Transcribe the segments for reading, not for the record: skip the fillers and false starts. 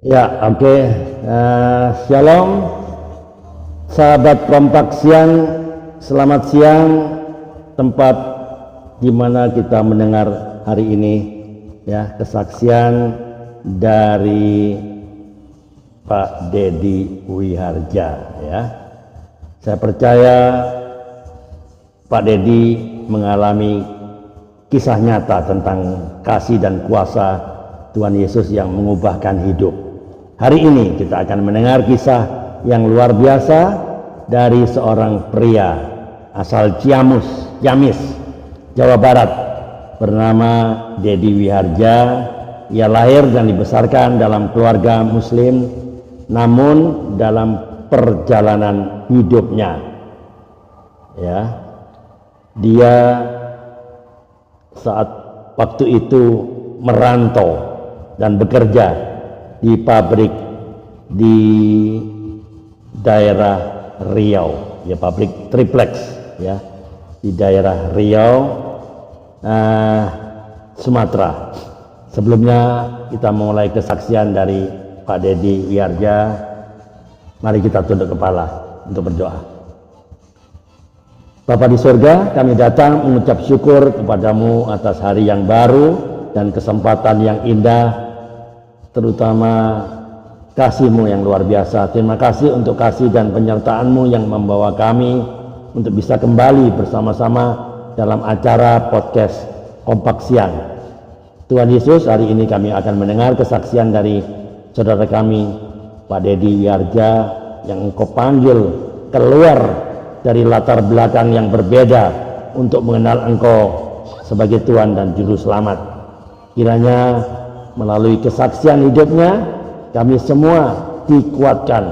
Ya, oke. Shalom, sahabat Kompak Siang. Selamat siang, tempat di mana kita mendengar hari ini, ya, kesaksian dari Pak Dedi Wiharja. Ya, saya percaya Pak Dedi mengalami kisah nyata tentang kasih dan kuasa Tuhan Yesus yang mengubahkan hidup. Hari ini kita akan mendengar kisah yang luar biasa dari seorang pria asal Ciamis, Jawa Barat, bernama Dedi Wiharja. Ia lahir dan dibesarkan dalam keluarga Muslim, namun dalam perjalanan hidupnya, ya, dia saat waktu itu merantau dan bekerja di pabrik di daerah Riau, ya, pabrik triplex, ya, di daerah Riau, Sumatera. Sebelumnya kita mulai kesaksian dari Pak Dedi Wiharja. Mari kita tunduk kepala untuk berdoa. Bapa di surga, kami datang mengucap syukur kepadamu atas hari yang baru dan kesempatan yang indah, terutama kasih-Mu yang luar biasa. Terima kasih untuk kasih dan penyertaan-Mu yang membawa kami untuk bisa kembali bersama-sama dalam acara podcast Kompak Siang. Tuhan Yesus, hari ini kami akan mendengar kesaksian dari saudara kami, Pak Dedi Wiharja, yang Engkau panggil keluar dari latar belakang yang berbeda untuk mengenal Engkau sebagai Tuhan dan Juru Selamat. Kiranya melalui kesaksian hidupnya, kami semua dikuatkan,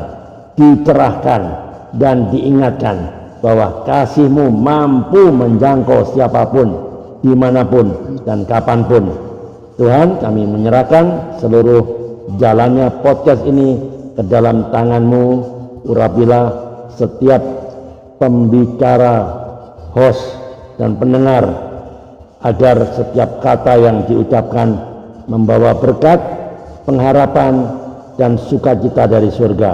dicerahkan, dan diingatkan bahwa kasih-Mu mampu menjangkau siapapun, dimanapun, dan kapanpun. Tuhan, kami menyerahkan seluruh jalannya podcast ini ke dalam tangan-Mu. Urapilah setiap pembicara, host, dan pendengar, agar setiap kata yang diucapkan membawa berkat, pengharapan, dan sukacita dari surga.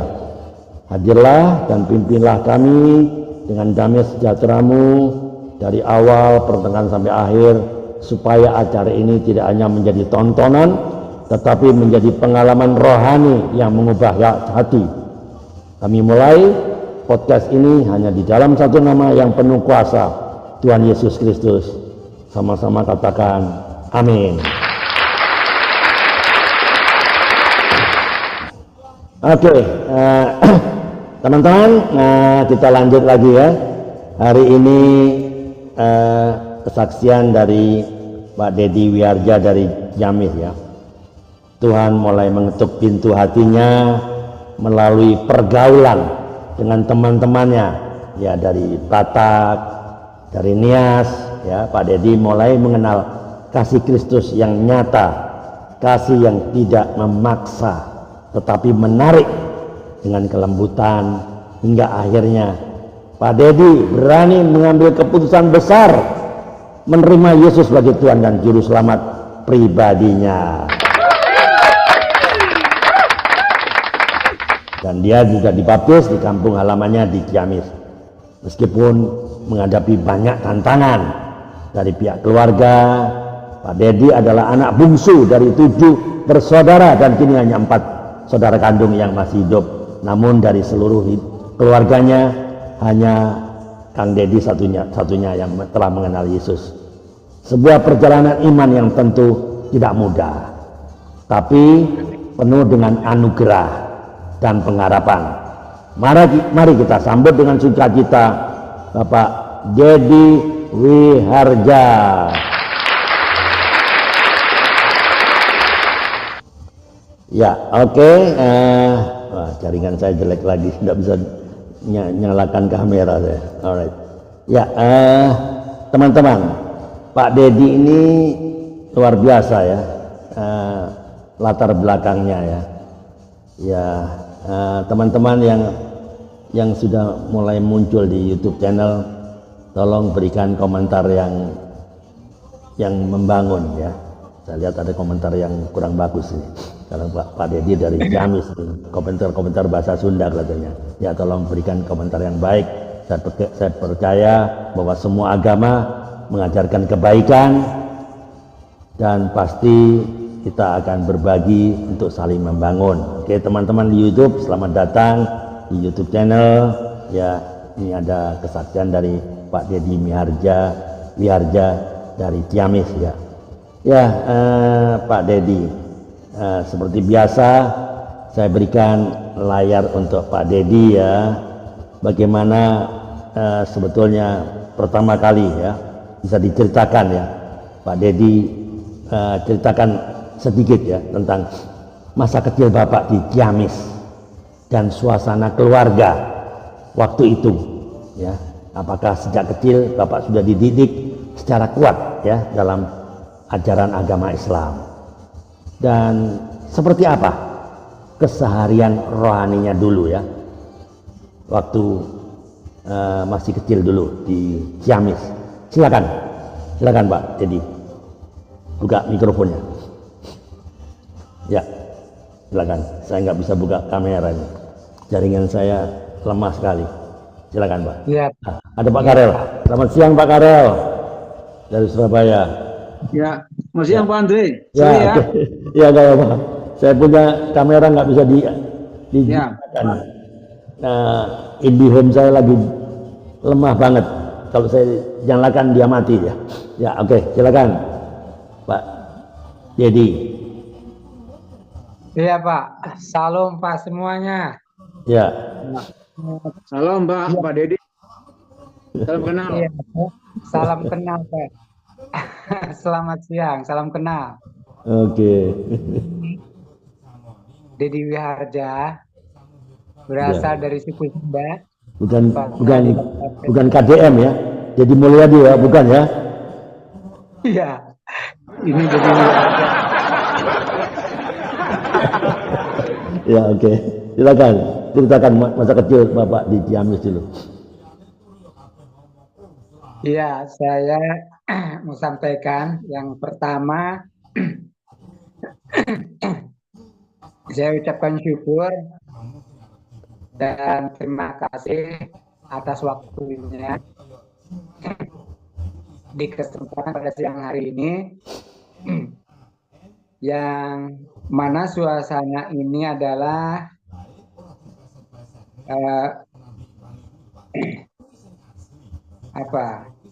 Hadirlah dan pimpinlah kami dengan damai sejahtera-Mu dari awal, pertengahan, sampai akhir, supaya acara ini tidak hanya menjadi tontonan, tetapi menjadi pengalaman rohani yang mengubah hati. Kami mulai podcast ini hanya di dalam satu nama yang penuh kuasa, Tuhan Yesus Kristus. Sama-sama katakan amin. Oke, teman-teman, kita lanjut lagi, ya. Hari ini kesaksian dari Pak Dedi Wiharja dari Ciamis, ya. Tuhan mulai mengetuk pintu hatinya melalui pergaulan dengan teman-temannya, ya, dari Batak, dari Nias, ya. Pak Dedi mulai mengenal kasih Kristus yang nyata, kasih yang tidak memaksa tetapi menarik dengan kelembutan, hingga akhirnya Pak Dedi berani mengambil keputusan besar menerima Yesus sebagai Tuhan dan Juru Selamat pribadinya. Dan dia juga dibaptis di kampung halamannya di Ciamis. Meskipun menghadapi banyak tantangan dari pihak keluarga, Pak Dedi adalah anak bungsu dari 7 bersaudara dan kini hanya 4 saudara kandung yang masih hidup. Namun dari seluruh keluarganya hanya Kang Dedi satunya yang telah mengenal Yesus. Sebuah perjalanan iman yang tentu tidak mudah, tapi penuh dengan anugerah dan pengharapan. Mari kita sambut dengan sukacita Bapak Dedi Wiharja. Ya, oke. Jaringan saya jelek lagi, tidak bisa nyalakan kamera saya. Alright. Ya, teman-teman, Pak Dedi ini luar biasa, ya, latar belakangnya, ya. Ya, teman-teman yang sudah mulai muncul di YouTube channel, tolong berikan komentar yang membangun, ya. Saya lihat ada komentar yang kurang bagus ini. Kalau Pak Dedi dari Ciamis, komentar-komentar bahasa Sunda katanya. Ya tolong berikan komentar yang baik. Saya percaya bahwa semua agama mengajarkan kebaikan dan pasti kita akan berbagi untuk saling membangun. Oke teman-teman di YouTube, selamat datang di YouTube channel. Ya ini ada kesaksian dari Pak Dedi Wiharja dari Ciamis ya. Ya Pak Dedi, seperti biasa saya berikan layar untuk Pak Dedi ya. Bagaimana sebetulnya pertama kali ya bisa diceritakan ya Pak Dedi, ceritakan sedikit ya tentang masa kecil Bapak di Ciamis dan suasana keluarga waktu itu ya. Apakah sejak kecil Bapak sudah dididik secara kuat ya dalam ajaran agama Islam, dan seperti apa keseharian rohaninya dulu ya waktu masih kecil dulu di Ciamis. Silakan Pak Dedi, buka mikrofonnya ya, silakan. Saya nggak bisa buka kameranya, jaringan saya lemah sekali. Silakan Pak Ya. Ada Pak Karel. Selamat siang Pak Karel dari Surabaya. Ya, masih yang Pak Andre. Ya, Ya. Ya gak apa. Saya punya kamera nggak bisa digunakan. Nah, IndiHome saya lagi lemah banget. Kalau saya nyalakan dia mati ya. Ya, oke, silakan Pak Dedi. Iya Pak, salam Pak semuanya. Ya. Salam Pak Dedi. Salam kenal. Iya, salam kenal Pak. Selamat siang, salam kenal. Oke. Dedi Wiharja, berasal dari suku Sunda. Bukan KDM ya. Jadi Mulyadi ya, bukan ya? Iya. Ini Dedi Wiharja. Ya oke. Silakan ceritakan masa kecil Bapak di Ciamis dulu. Iya, saya mau sampaikan yang pertama. Saya ucapkan syukur dan terima kasih atas waktunya di kesempatan pada siang hari ini, yang mana suasana ini adalah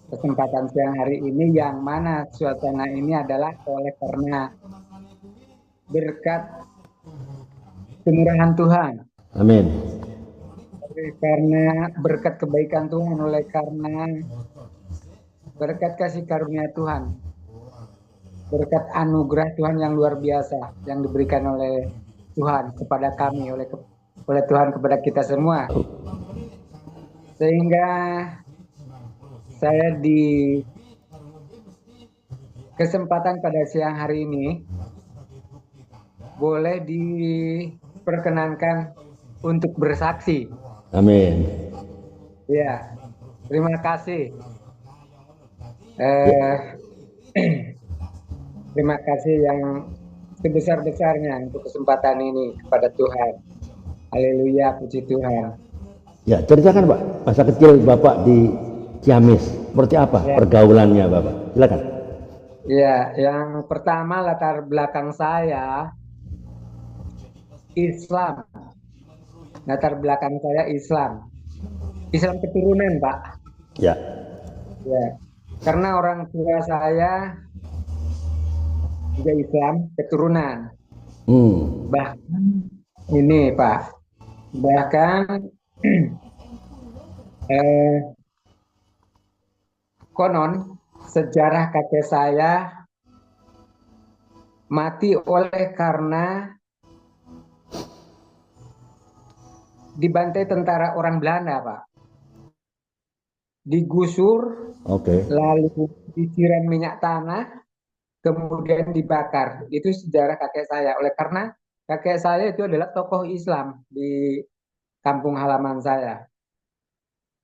kesempatan siang hari ini yang mana suasana ini adalah oleh karena berkat kemurahan Tuhan. Amin. Karena berkat kebaikan Tuhan, oleh karena berkat kasih karunia Tuhan, berkat anugerah Tuhan yang luar biasa yang diberikan oleh Tuhan kepada kami, oleh Tuhan kepada kita semua, sehingga saya di kesempatan pada siang hari ini boleh diperkenankan untuk bersaksi. Amin. Ya, terima kasih. Terima kasih yang sebesar-besarnya untuk kesempatan ini kepada Tuhan. Haleluya, puji Tuhan. Ya, ceritakan Pak, masa kecil Bapak di Ciamis, seperti apa ya pergaulannya Bapak? Silakan. Ya, yang pertama latar belakang saya Islam. Latar belakang saya Islam. Islam keturunan, Pak. Ya. Ya. Karena orang tua saya juga Islam keturunan. Bahkan ini, Pak. Bahkan konon sejarah kakek saya mati oleh karena dibantai tentara orang Belanda, Pak. Digusur, lalu disiram minyak tanah, kemudian dibakar. Itu sejarah kakek saya. Oleh karena kakek saya itu adalah tokoh Islam di kampung halaman saya.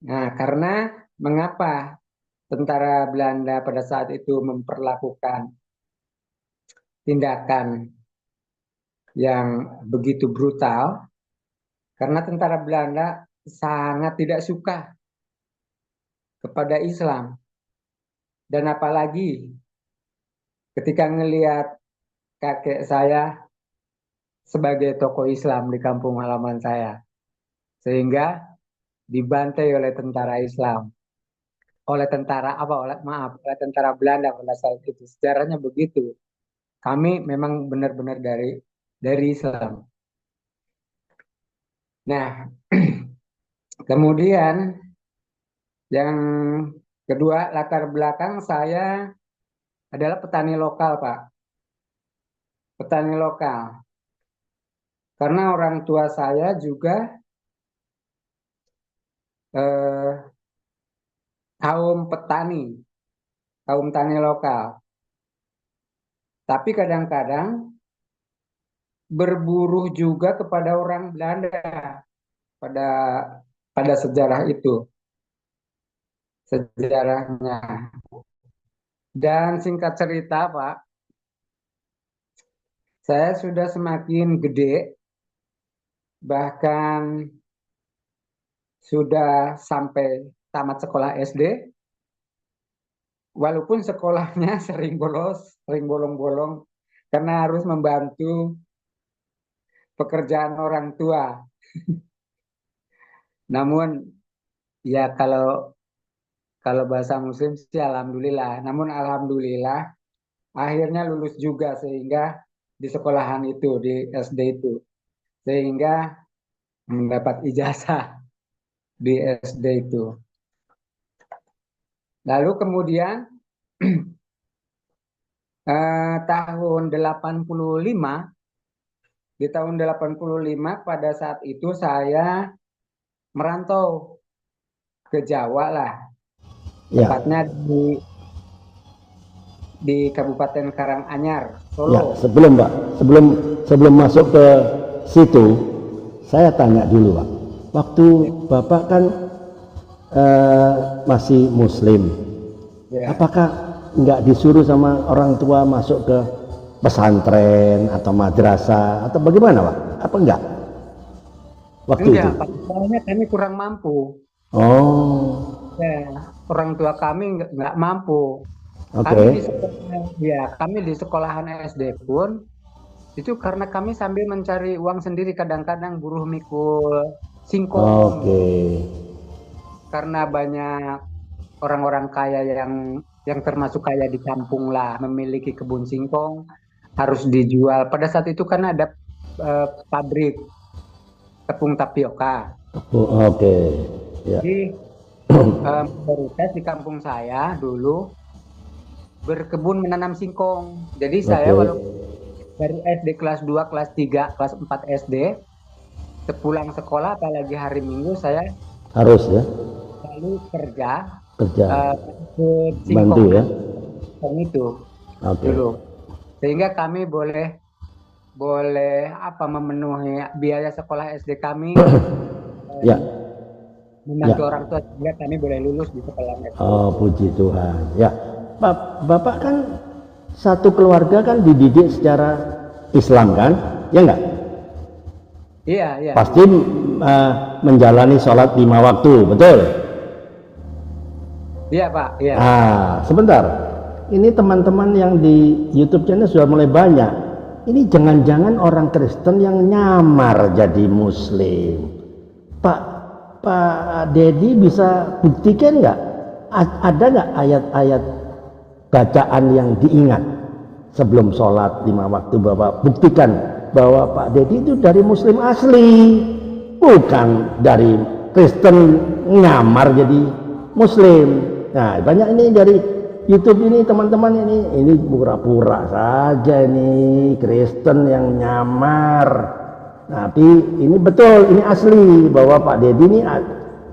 Nah, karena mengapa tentara Belanda pada saat itu memperlakukan tindakan yang begitu brutal karena tentara Belanda sangat tidak suka kepada Islam. Dan apalagi ketika ngelihat kakek saya sebagai tokoh Islam di kampung halaman saya. Sehingga dibantai oleh tentara Islam. Oleh tentara apa? Oleh tentara Belanda pada saat itu. Sejarahnya begitu. Kami memang benar-benar dari Islam. Nah, kemudian yang kedua, latar belakang saya adalah petani lokal, Pak. Petani lokal. Karena orang tua saya juga kaum petani, kaum tani lokal. Tapi kadang-kadang berburuh juga kepada orang Belanda pada pada sejarah itu, sejarahnya. Dan singkat cerita, Pak, saya sudah semakin gede, bahkan sudah sampai tamat sekolah SD, walaupun sekolahnya sering bolos, sering bolong-bolong, karena harus membantu pekerjaan orang tua. Namun, ya kalau bahasa Muslim sih alhamdulillah. Namun alhamdulillah akhirnya lulus juga sehingga di sekolahan itu, di SD itu. Sehingga mendapat ijazah di SD itu. Lalu kemudian tahun 85, di tahun 85 pada saat itu saya merantau ke Jawa lah. Ya. Tepatnya di Kabupaten Karanganyar, Solo. Ya, sebelum Pak, sebelum masuk ke situ, saya tanya dulu Pak. Waktu Bapak kan masih Muslim, Ya. apakah nggak disuruh sama orang tua masuk ke pesantren atau madrasah atau bagaimana Pak? Apa enggak? Waktu Enggak, itu? Pak. Soalnya kami kurang mampu. Oh, Ya, orang tua kami nggak mampu. oke. Kami di sekolahan SD pun itu karena kami sambil mencari uang sendiri, kadang-kadang buruh mikul singkong. Oke. Karena banyak orang-orang kaya yang termasuk kaya di kampung lah memiliki kebun singkong, harus dijual. Pada saat itu kan ada pabrik tepung tapioka. Oke. Ya. Jadi mayoritas di kampung saya dulu berkebun menanam singkong. Jadi saya walaupun dari SD kelas 2, kelas 3, kelas 4 SD, sepulang sekolah apalagi hari Minggu saya Harus ya. lalu kerja ke Bantu ya. singkong itu Oke. dulu. Sehingga kami boleh memenuhi biaya sekolah SD kami. Ya. Membantu orang tua sehingga kami boleh lulus di sekolah SD. Oh, puji Tuhan. Ya. Bapak kan satu keluarga kan dididik secara Islam kan? Ya enggak? Iya, iya. Pasti menjalani sholat 5 waktu, betul? Iya, Pak. Iya. Sebentar. Ini teman-teman yang di YouTube channel sudah mulai banyak. Ini jangan-jangan orang Kristen yang nyamar jadi Muslim. Pak Dedi bisa buktikan nggak? Ada nggak ayat-ayat bacaan yang diingat sebelum sholat 5 waktu? Bapak buktikan bahwa Pak Dedi itu dari Muslim asli, bukan dari Kristen nyamar jadi Muslim. Nah, banyak ini dari YouTube ini teman-teman ini pura-pura saja ini Kristen yang nyamar. Tapi ini betul, ini asli bahwa Pak Dedi ini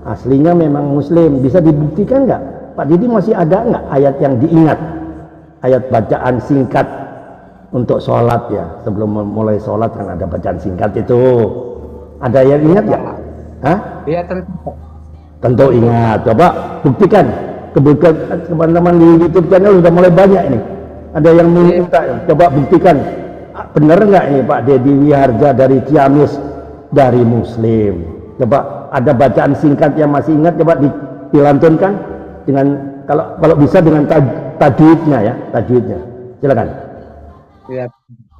aslinya memang Muslim. Bisa dibuktikan nggak? Pak Dedi masih ada nggak ayat yang diingat? Ayat bacaan singkat untuk sholat ya. Sebelum mulai sholat kan ada bacaan singkat itu. Ada yang ingat nggak? Hah? Iya, tentu. Tentu ingat. Coba buktikan. Kebetulan teman-teman di YouTube channel sudah mulai banyak ini. Ada yang minta, coba buktikan bener nggak ini Pak Dedi Wiharja dari Ciamis dari Muslim? Coba ada bacaan singkat yang masih ingat, coba dilantunkan dengan kalau bisa dengan tajwidnya ya, tajwidnya. Silakan. Ya.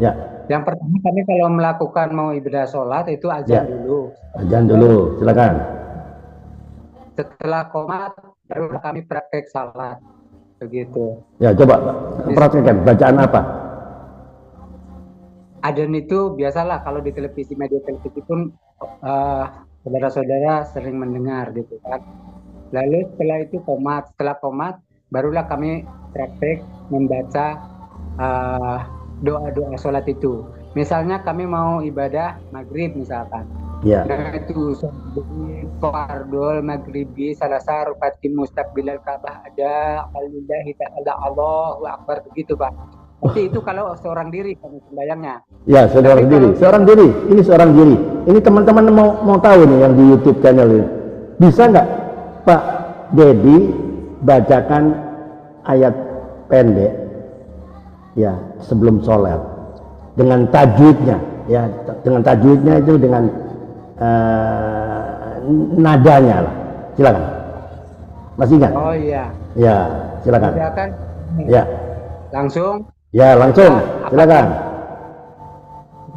Ya. Yang pertama kami kalau melakukan mau ibadah sholat itu azan dulu. Azan dulu, silakan. Setelah qomat baru kami praktek salat, begitu. Ya coba praktekkan bacaan apa? Adzan itu biasalah kalau di televisi, media televisi pun saudara-saudara sering mendengar gitu kan. Lalu setelah itu setelah qomat barulah kami praktek membaca doa-doa sholat itu. Misalnya kami mau ibadah maghrib misalkan. Ya. Nah itu fardul maghribi salasa rukatin mustaqbilal Ka'bah ada alillahi ta'ala Allahu akbar begitu Pak. Tapi itu kalau seorang diri kami sembahyangnya. Ya, seorang diri. Seorang diri. Ini seorang diri. Ini teman-teman mau tahu nih yang di YouTube channel ini. Bisa nggak Pak Dedi bacakan ayat pendek ya sebelum sholat dengan tajwidnya ya, dengan tajwidnya itu dengan nadanya lah. Silakan. Masih ingat? Oh iya. Ya, silakan. Silakan. Ya. Langsung. Ya, langsung. Silakan.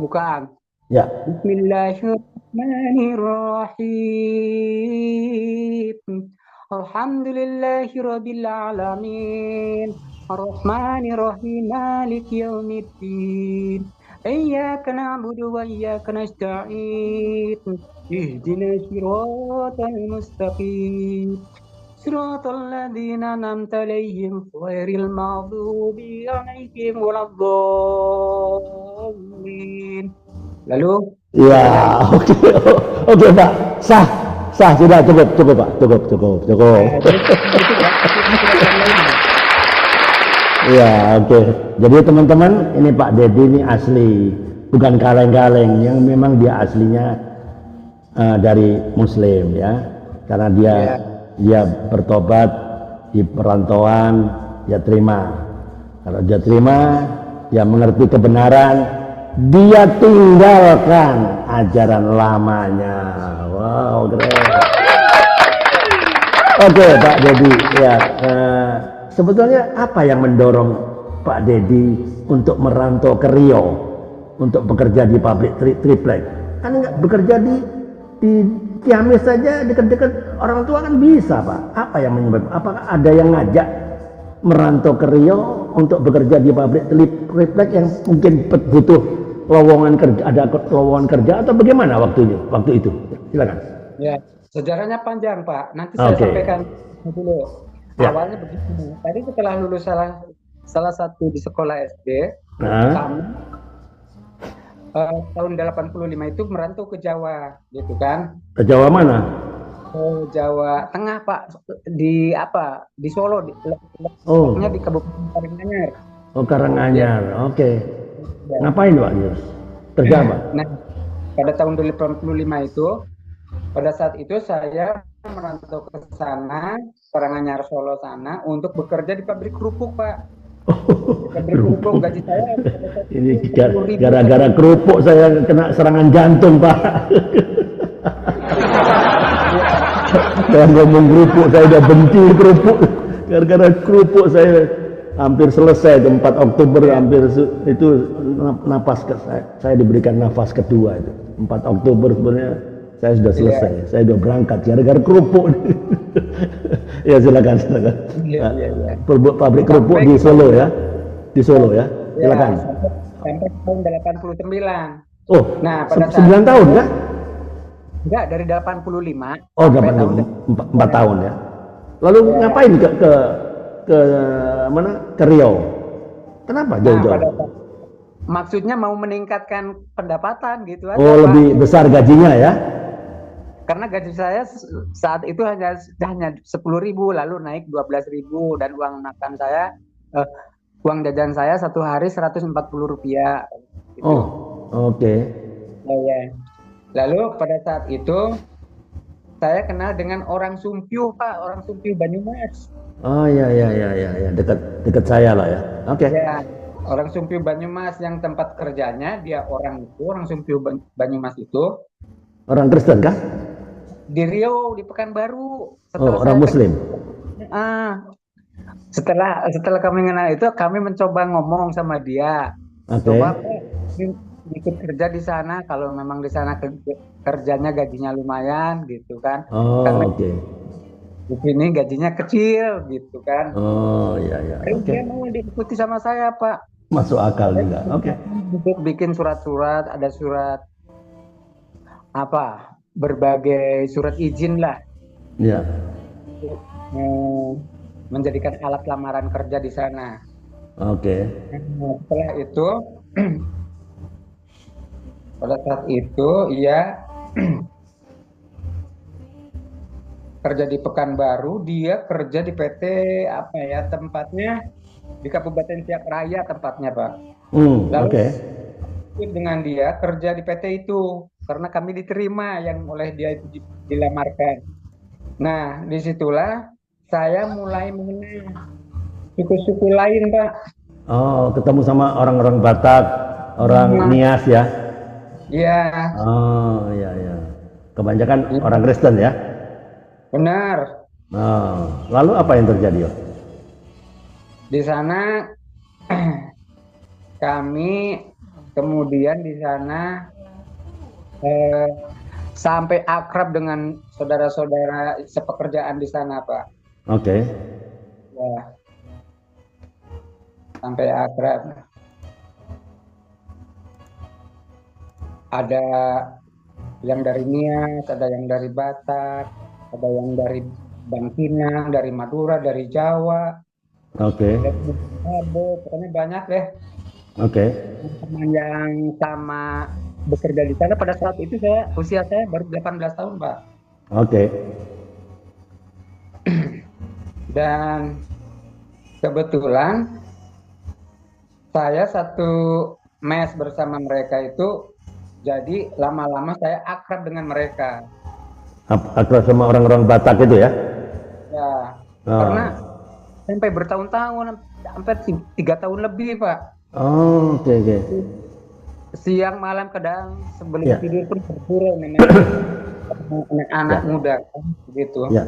Bukaan. Ya. Bismillahirrahmanirrahim. Alhamdulillahirabbil alamin. Arrahmanirrahim. Maliki yaumiddin. إياك نعبد وإياك نستعين اهدنا الصراط المستقيم صراط الذين أنعمت عليهم غير المغضوب عليهم ولا الضالين. Lalu ya oke Pak, sah sudah, cukup Pak, cukup. Ya, oke. Jadi teman-teman, ini Pak Dedi ini asli, bukan kaleng-kaleng, yang memang dia aslinya dari Muslim ya, karena dia bertobat di perantauan, dia terima. Kalau dia terima, dia mengerti kebenaran, dia tinggalkan ajaran lamanya. Wow, keren. Oke, Pak Dedi, ya. Sebetulnya apa yang mendorong Pak Dedi untuk merantau ke Riau untuk bekerja di pabrik triplek? Kan nggak bekerja di Ciamis saja dekat-dekat orang tua kan bisa Pak. Apa yang menyebabkan? Apakah ada yang ngajak merantau ke Riau untuk bekerja di pabrik triplek yang mungkin butuh lowongan kerja, ada lowongan kerja atau bagaimana waktu itu? Silakan. Ya, sejarahnya panjang Pak. Nanti saya sampaikan dulu. Ya. Awalnya begini, tadi setelah lulus salah satu di sekolah SD, kami tahun 85 itu merantau ke Jawa, gitu kan? Ke Jawa mana? Ke Jawa Tengah Pak, di Solo, di Kabupaten Karanganyar. Oh Karanganyar, ya. Oke. Ya. Ngapain Pak? Kerja apa? Nah, pada tahun 85 itu, pada saat itu saya merantau ke sana, Karanganyar Solo sana untuk bekerja di pabrik kerupuk Pak. Pabrik kerupuk gaji saya. Ini gara-gara kerupuk saya kena serangan jantung Pak. Kalau ngomong kerupuk saya udah benci kerupuk. Gara-gara kerupuk saya hampir selesai 4 Oktober hampir itu nafas saya diberikan nafas kedua itu 4 Oktober sebenarnya. Saya sudah selesai, saya sudah berangkat gara-gara kerupuk. Ya silakan. Pabrik kerupuk di Solo ya, ya. Silakan. Sampai tahun 89. Oh, nah pada 9 tahun kan? Enggak, dari 85. Oh, 4 tahun ya. Lalu ngapain ke mana? Ke Riau. Kenapa jauh-jauh? Maksudnya mau meningkatkan pendapatan gitu aja. Oh, lebih besar gajinya ya? Karena gaji saya saat itu hanya 10.000, lalu naik 12.000 dan uang makan saya, uang jajan saya satu hari Rp140. Gitu. Oh, oke. Ya. Lalu pada saat itu saya kenal dengan orang Sumpyu Pak, orang Sumpyu Banyumas. Oh ya, dekat saya lah ya. Oke. Ya. Orang Sumpih Banyumas yang tempat kerjanya dia orang Sumpih Banyumas itu Orang Kristen kah? di Riau di Pekanbaru. Oh, orang Muslim. Ah, setelah kami kenal itu kami mencoba ngomong sama dia. Oke. Coba Pak, ikut kerja di sana kalau memang di sana kerjanya gajinya lumayan gitu kan. Oh, Karena oke. di sini gajinya kecil gitu kan. Oh, iya ya. Oke. Dia mau diikuti sama saya, Pak. Masuk akal juga. Oke. Bikin surat-surat, ada surat apa? Berbagai surat izin lah. Iya. Menjadikan alat lamaran kerja di sana. Oke. Setelah itu, pada saat itu ia kerja di Pekanbaru, dia kerja di PT apa ya tempatnya di Kabupaten Siak Raya tempatnya Pak. Lalu Oke. dengan dia kerja di PT itu karena kami diterima yang oleh dia itu dilamarkan. Nah disitulah saya mulai mengenal suku-suku lain Pak. Oh, ketemu sama orang-orang Batak, orang Nias ya? Iya. Oh, iya ya. Kebanyakan orang Kristen ya? Benar. Oh, lalu apa yang terjadi? Di sana kami kemudian di sana sampai akrab dengan saudara-saudara sepekerjaan di sana, Pak. Oke. Ya, sampai akrab. Ada yang dari Nias, ada yang dari Batak, ada yang dari Bangkinang, dari Madura, dari Jawa. Oke. Pokoknya banyak deh. Oke. Teman yang sama bekerja di sana pada saat itu usia saya baru 18 tahun, Pak. Oke. Dan kebetulan saya satu mes bersama mereka itu, jadi lama-lama saya akrab dengan mereka. Akrab sama orang-orang Batak itu ya? Ya, karena sampai bertahun-tahun, hampir 3 tahun lebih, Pak. Oh, oke. Siang malam kadang sebelum tidur pun bergurau namanya anak-anak muda gitu. Ya.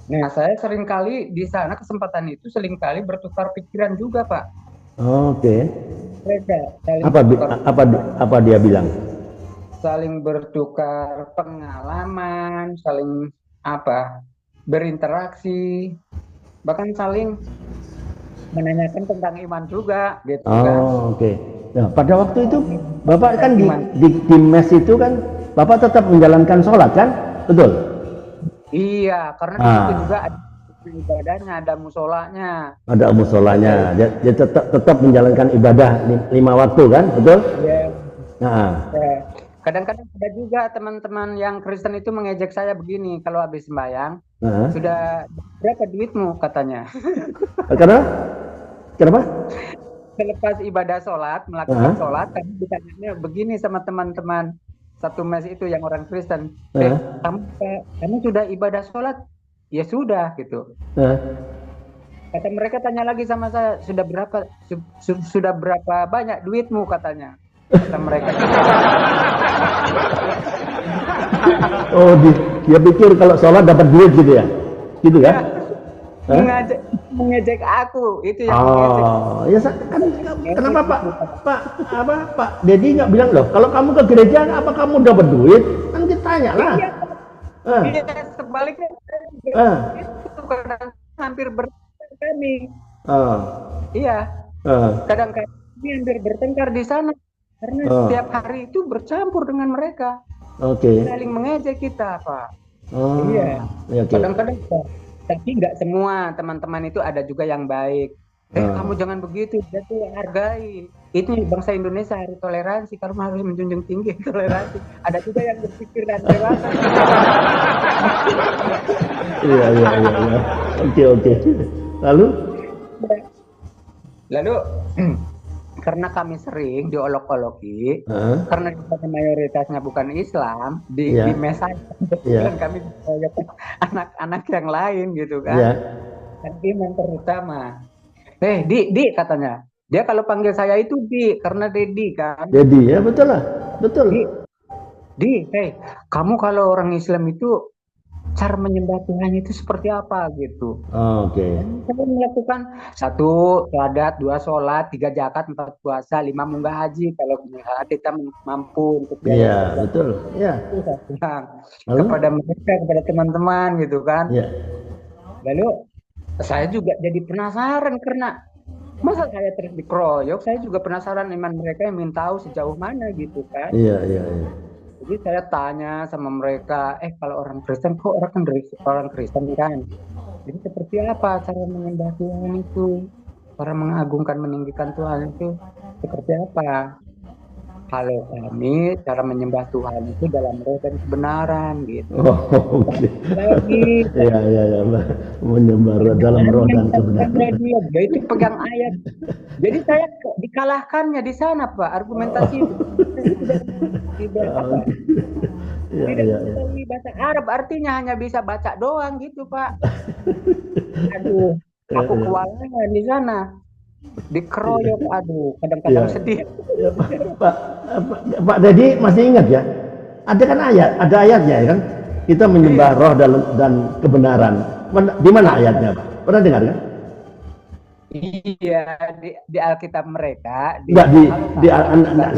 Nah, saya seringkali di sana kesempatan itu seringkali bertukar pikiran juga, Pak. Oke. Mereka Apa dia bilang? Saling bertukar pengalaman, saling berinteraksi, bahkan saling menanyakan tentang iman juga, gitu kan. Oh, oke. Nah, pada waktu itu Bapak kan di mes itu kan Bapak tetap menjalankan sholat kan? Betul? Iya, karena di situ juga ada ibadahnya, ada musolanya. Ada musolanya. Dia tetap menjalankan ibadah 5 waktu kan? Betul? Iya. Nah. Kadang-kadang ada juga teman-teman yang Kristen itu mengejek saya begini kalau habis sembahyang. Sudah berapa duitmu katanya? Kenapa? Selepas ibadah sholat, melakukan sholat, kami ditanya begini sama teman-teman satu mes itu yang orang Kristen. Kamu sudah ibadah sholat? Ya sudah gitu. Kata mereka tanya lagi sama saya, sudah berapa banyak duitmu katanya? Kata mereka. Oh, dia pikir kalau sholat dapat duit gitu ya? Gitu ya? Mengejek aku itu yang mengejek. Ya kan kenapa Pak Dedi nggak bilang loh kalau kamu ke gereja apa kamu dapat duit kan ditanya lah. Iya, sebaliknya itu kadang hampir bertengkar kami. Iya. Kadang-kadang kami hampir bertengkar di sana karena setiap hari itu bercampur dengan mereka. Saling mengejek kita, Pak. Iya. Kadang-kadang tapi nggak semua teman-teman itu ada juga yang baik. Kamu jangan begitu, dia tuh hargai. Itu bangsa Indonesia harus toleransi, kamu harus menjunjung tinggi toleransi. Ada juga yang berpikir dan dewasa. Iya. Oke. Lalu karena kami sering diolok-oloki, karena mayoritasnya bukan Islam di mesa, kami anak-anak yang lain gitu kan. Dan iman terutama. Di katanya, Dia kalau panggil saya itu Di, karena Dedi kan. Dedi, ya betul lah. Betul. Hey, kamu kalau orang Islam itu cara menyembah Tuhan itu seperti apa gitu. Oke. Kita melakukan 1 syahadat, 2 sholat, 3 zakat, 4 puasa, 5 munggah haji kalau kita mampu untuk Iya, betul. Ya. Kepada mereka, kepada teman-teman gitu kan. Ya. Lalu saya juga jadi penasaran karena masa saya terus dikeroyok, saya juga penasaran iman mereka yang ingin tahu sejauh mana gitu kan. Iya. Jadi saya tanya sama mereka, kalau orang Kristen kok orang Kristen kan? Jadi seperti apa cara menyembah Tuhan itu? Cara mengagungkan, meninggikan Tuhan itu seperti apa? Kalau kami cara menyembah Tuhan itu dalam roh dan kebenaran gitu. Oh, oke. Iya. Menyembah dalam roh dan kebenaran. Dia itu pegang ayat. Jadi saya dikalahkannya di sana, Pak. Argumentasi itu. Tidak bisa bahasa Arab, artinya hanya bisa baca doang gitu, Pak. Aduh, aku kewalahan di sana. Dikeroyok, aduh, kadang-kadang sedih. Pak Dedi masih ingat ya? Ada kan ada ayatnya ya kan? Kita menyembah roh dan kebenaran. Di mana ayatnya, Pak? Pernah dengar kan? Iya, di Alkitab mereka.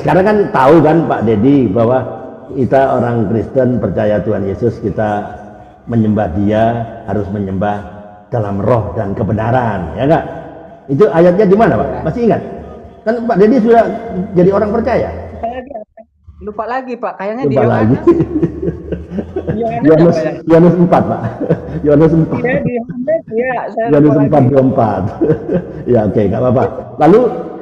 Sekarang kan tahu kan Pak Dedi bahwa kita orang Kristen percaya Tuhan Yesus, kita menyembah Dia harus menyembah dalam roh dan kebenaran, ya enggak? Itu ayatnya di mana, Pak? Masih ingat? Kan Pak Dedi sudah jadi orang percaya. Lupa lagi, Pak. Kayaknya lupa di Yohanes. Yohanes 4, Pak. Yohanes 4. Iya, di Yohanes, ya. Yohanes 4:24. Ya, oke, enggak apa-apa. Lalu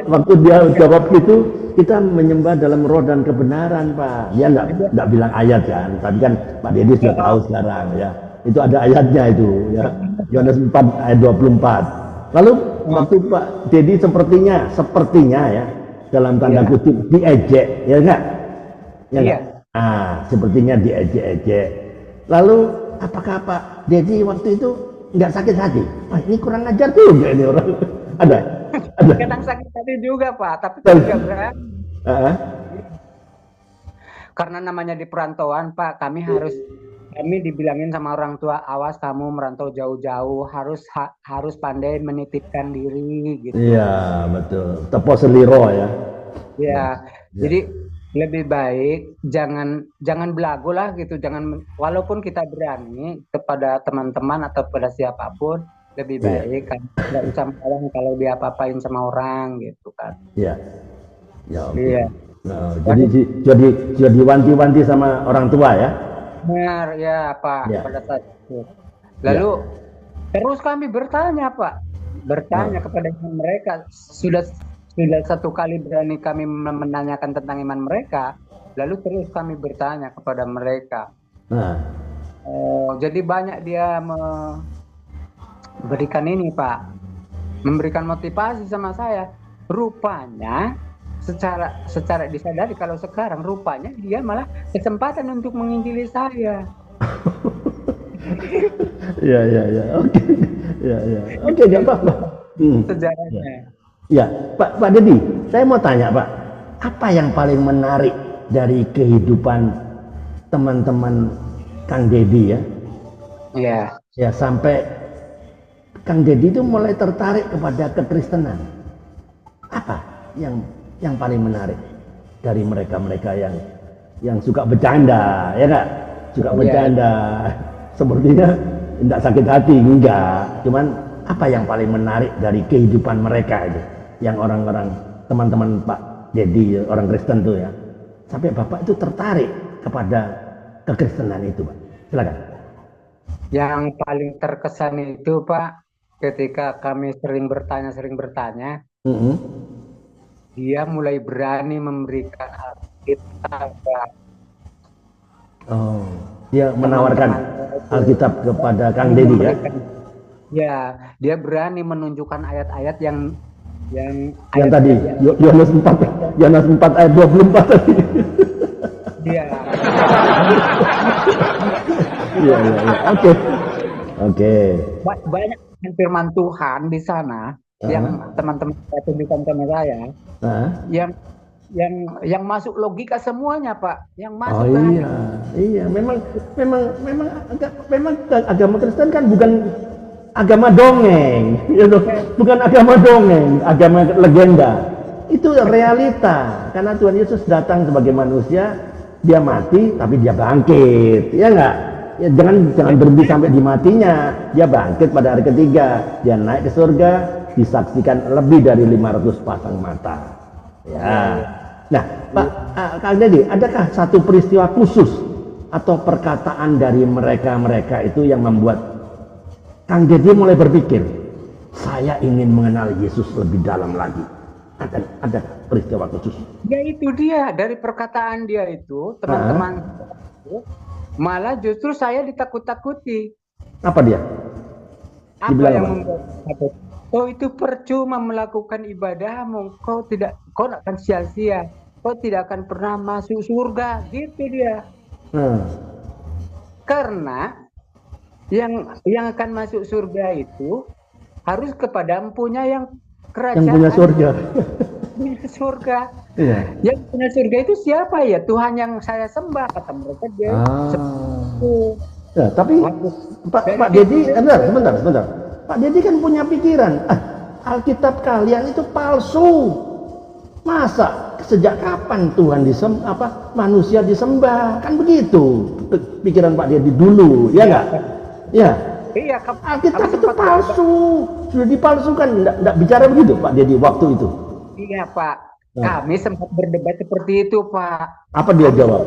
waktu dia jawab gitu, kita menyembah dalam roh dan kebenaran, Pak. Dia enggak bilang ayat kan, tapi kan Pak Dedi sudah tahu sekarang ya. Itu ada ayatnya itu ya. Yohanes 4 ayat 24. Lalu waktu Pak Dedi sepertinya ya dalam tanda kutip diejek, ya enggak? Ya enggak? Sepertinya diejek-ejek. Lalu apakah Pak Dedi waktu itu enggak sakit hati? Wah, ini kurang ajar juga ini orang. Ada. Kadang sakit hati juga, Pak, tapi tidak berani. Karena namanya di perantauan, Pak, kami dibilangin sama orang tua, awas kamu merantau jauh-jauh, harus pandai menitipkan diri gitu. Iya, betul. Tepo seliro ya. Iya. Jadi lebih baik jangan belagu lah gitu, walaupun kita berani kepada teman-teman atau kepada siapapun, lebih baik kan nggak usah malang kalau dia apa-apain sama orang gitu kan. Iya. Ya, oke. Iya. Nah, jadi wanti-wanti sama orang tua ya. Benar ya, Pak, pada saat itu. Lalu terus kami bertanya, Pak, kepada mereka. Sudah 1 kali berani kami menanyakan tentang iman mereka, lalu terus kami bertanya kepada mereka. Jadi banyak dia memberikan ini, Pak, memberikan motivasi sama saya. Rupanya secara disadari kalau sekarang rupanya dia malah kesempatan untuk menginjili saya. Iya. Oke. Oke, enggak apa-apa. Sejarahnya. Ya, Pak Dedi, saya mau tanya, Pak, apa yang paling menarik dari kehidupan teman-teman Kang Dedi ya? Iya. Ya, sampai Kang Dedi itu mulai tertarik kepada kekristenan. Apa yang paling menarik dari mereka yang suka bercanda, ya nggak? Suka bercanda, sepertinya tidak sakit hati, enggak. Cuman apa yang paling menarik dari kehidupan mereka itu, yang orang-orang teman-teman Pak Dedi, orang Kristen tuh ya, sampai Bapak itu tertarik kepada kekristenan itu, Pak. Silakan. Yang paling terkesan itu, Pak, ketika kami sering bertanya, dia mulai berani memberikan Alkitab. Dia menawarkan Alkitab kepada Kang Dedi ya? Ya, dia berani menunjukkan ayat-ayat yang tadi Yohanes 4 ayat 24 tadi. Iya. Oke. Banyak firman Tuhan di sana yang teman-teman saya tunjukkan sama saya, yang yang masuk logika semuanya, Pak, yang masuk ke hati. Iya, memang agama Kristen kan bukan agama dongeng, bukan agama dongeng, agama legenda. Itu realita, karena Tuhan Yesus datang sebagai manusia, dia mati tapi dia bangkit, ya enggak? Ya, jangan berhenti sampai di matinya, dia bangkit pada hari ketiga, dia naik ke surga, disaksikan lebih dari 500 pasang mata. Ya. Nah, Pak Kang Deddy, adakah satu peristiwa khusus atau perkataan dari mereka itu yang membuat Kang Deddy mulai berpikir, saya ingin mengenal Yesus lebih dalam lagi? Ada peristiwa khusus? Ya itu dia, dari perkataan dia itu, teman-teman, malah justru saya ditakut-takuti. Apa dia? Apa yang membuat takut? Oh, itu percuma melakukan ibadahmu, kau akan sia-sia, kau tidak akan pernah masuk surga, gitu dia. Karena yang akan masuk surga itu harus kepada empunya yang kerajaan, yang punya surga. Surga. Iya. Yang punya surga itu siapa ya? Tuhan yang saya sembah, kata mereka dia. Ya, tapi Pak Deddy, sebentar. Pak Deddy kan punya pikiran, Alkitab kalian itu palsu. Masa sejak kapan Tuhan manusia disembah? Kan begitu pikiran Pak Deddy dulu, ya enggak? Ya. Iya, Alkitab itu palsu, sudah dipalsukan. Enggak bicara begitu Pak Deddy waktu itu. Iya Pak, kami sempat berdebat seperti itu Pak. Apa dia jawab?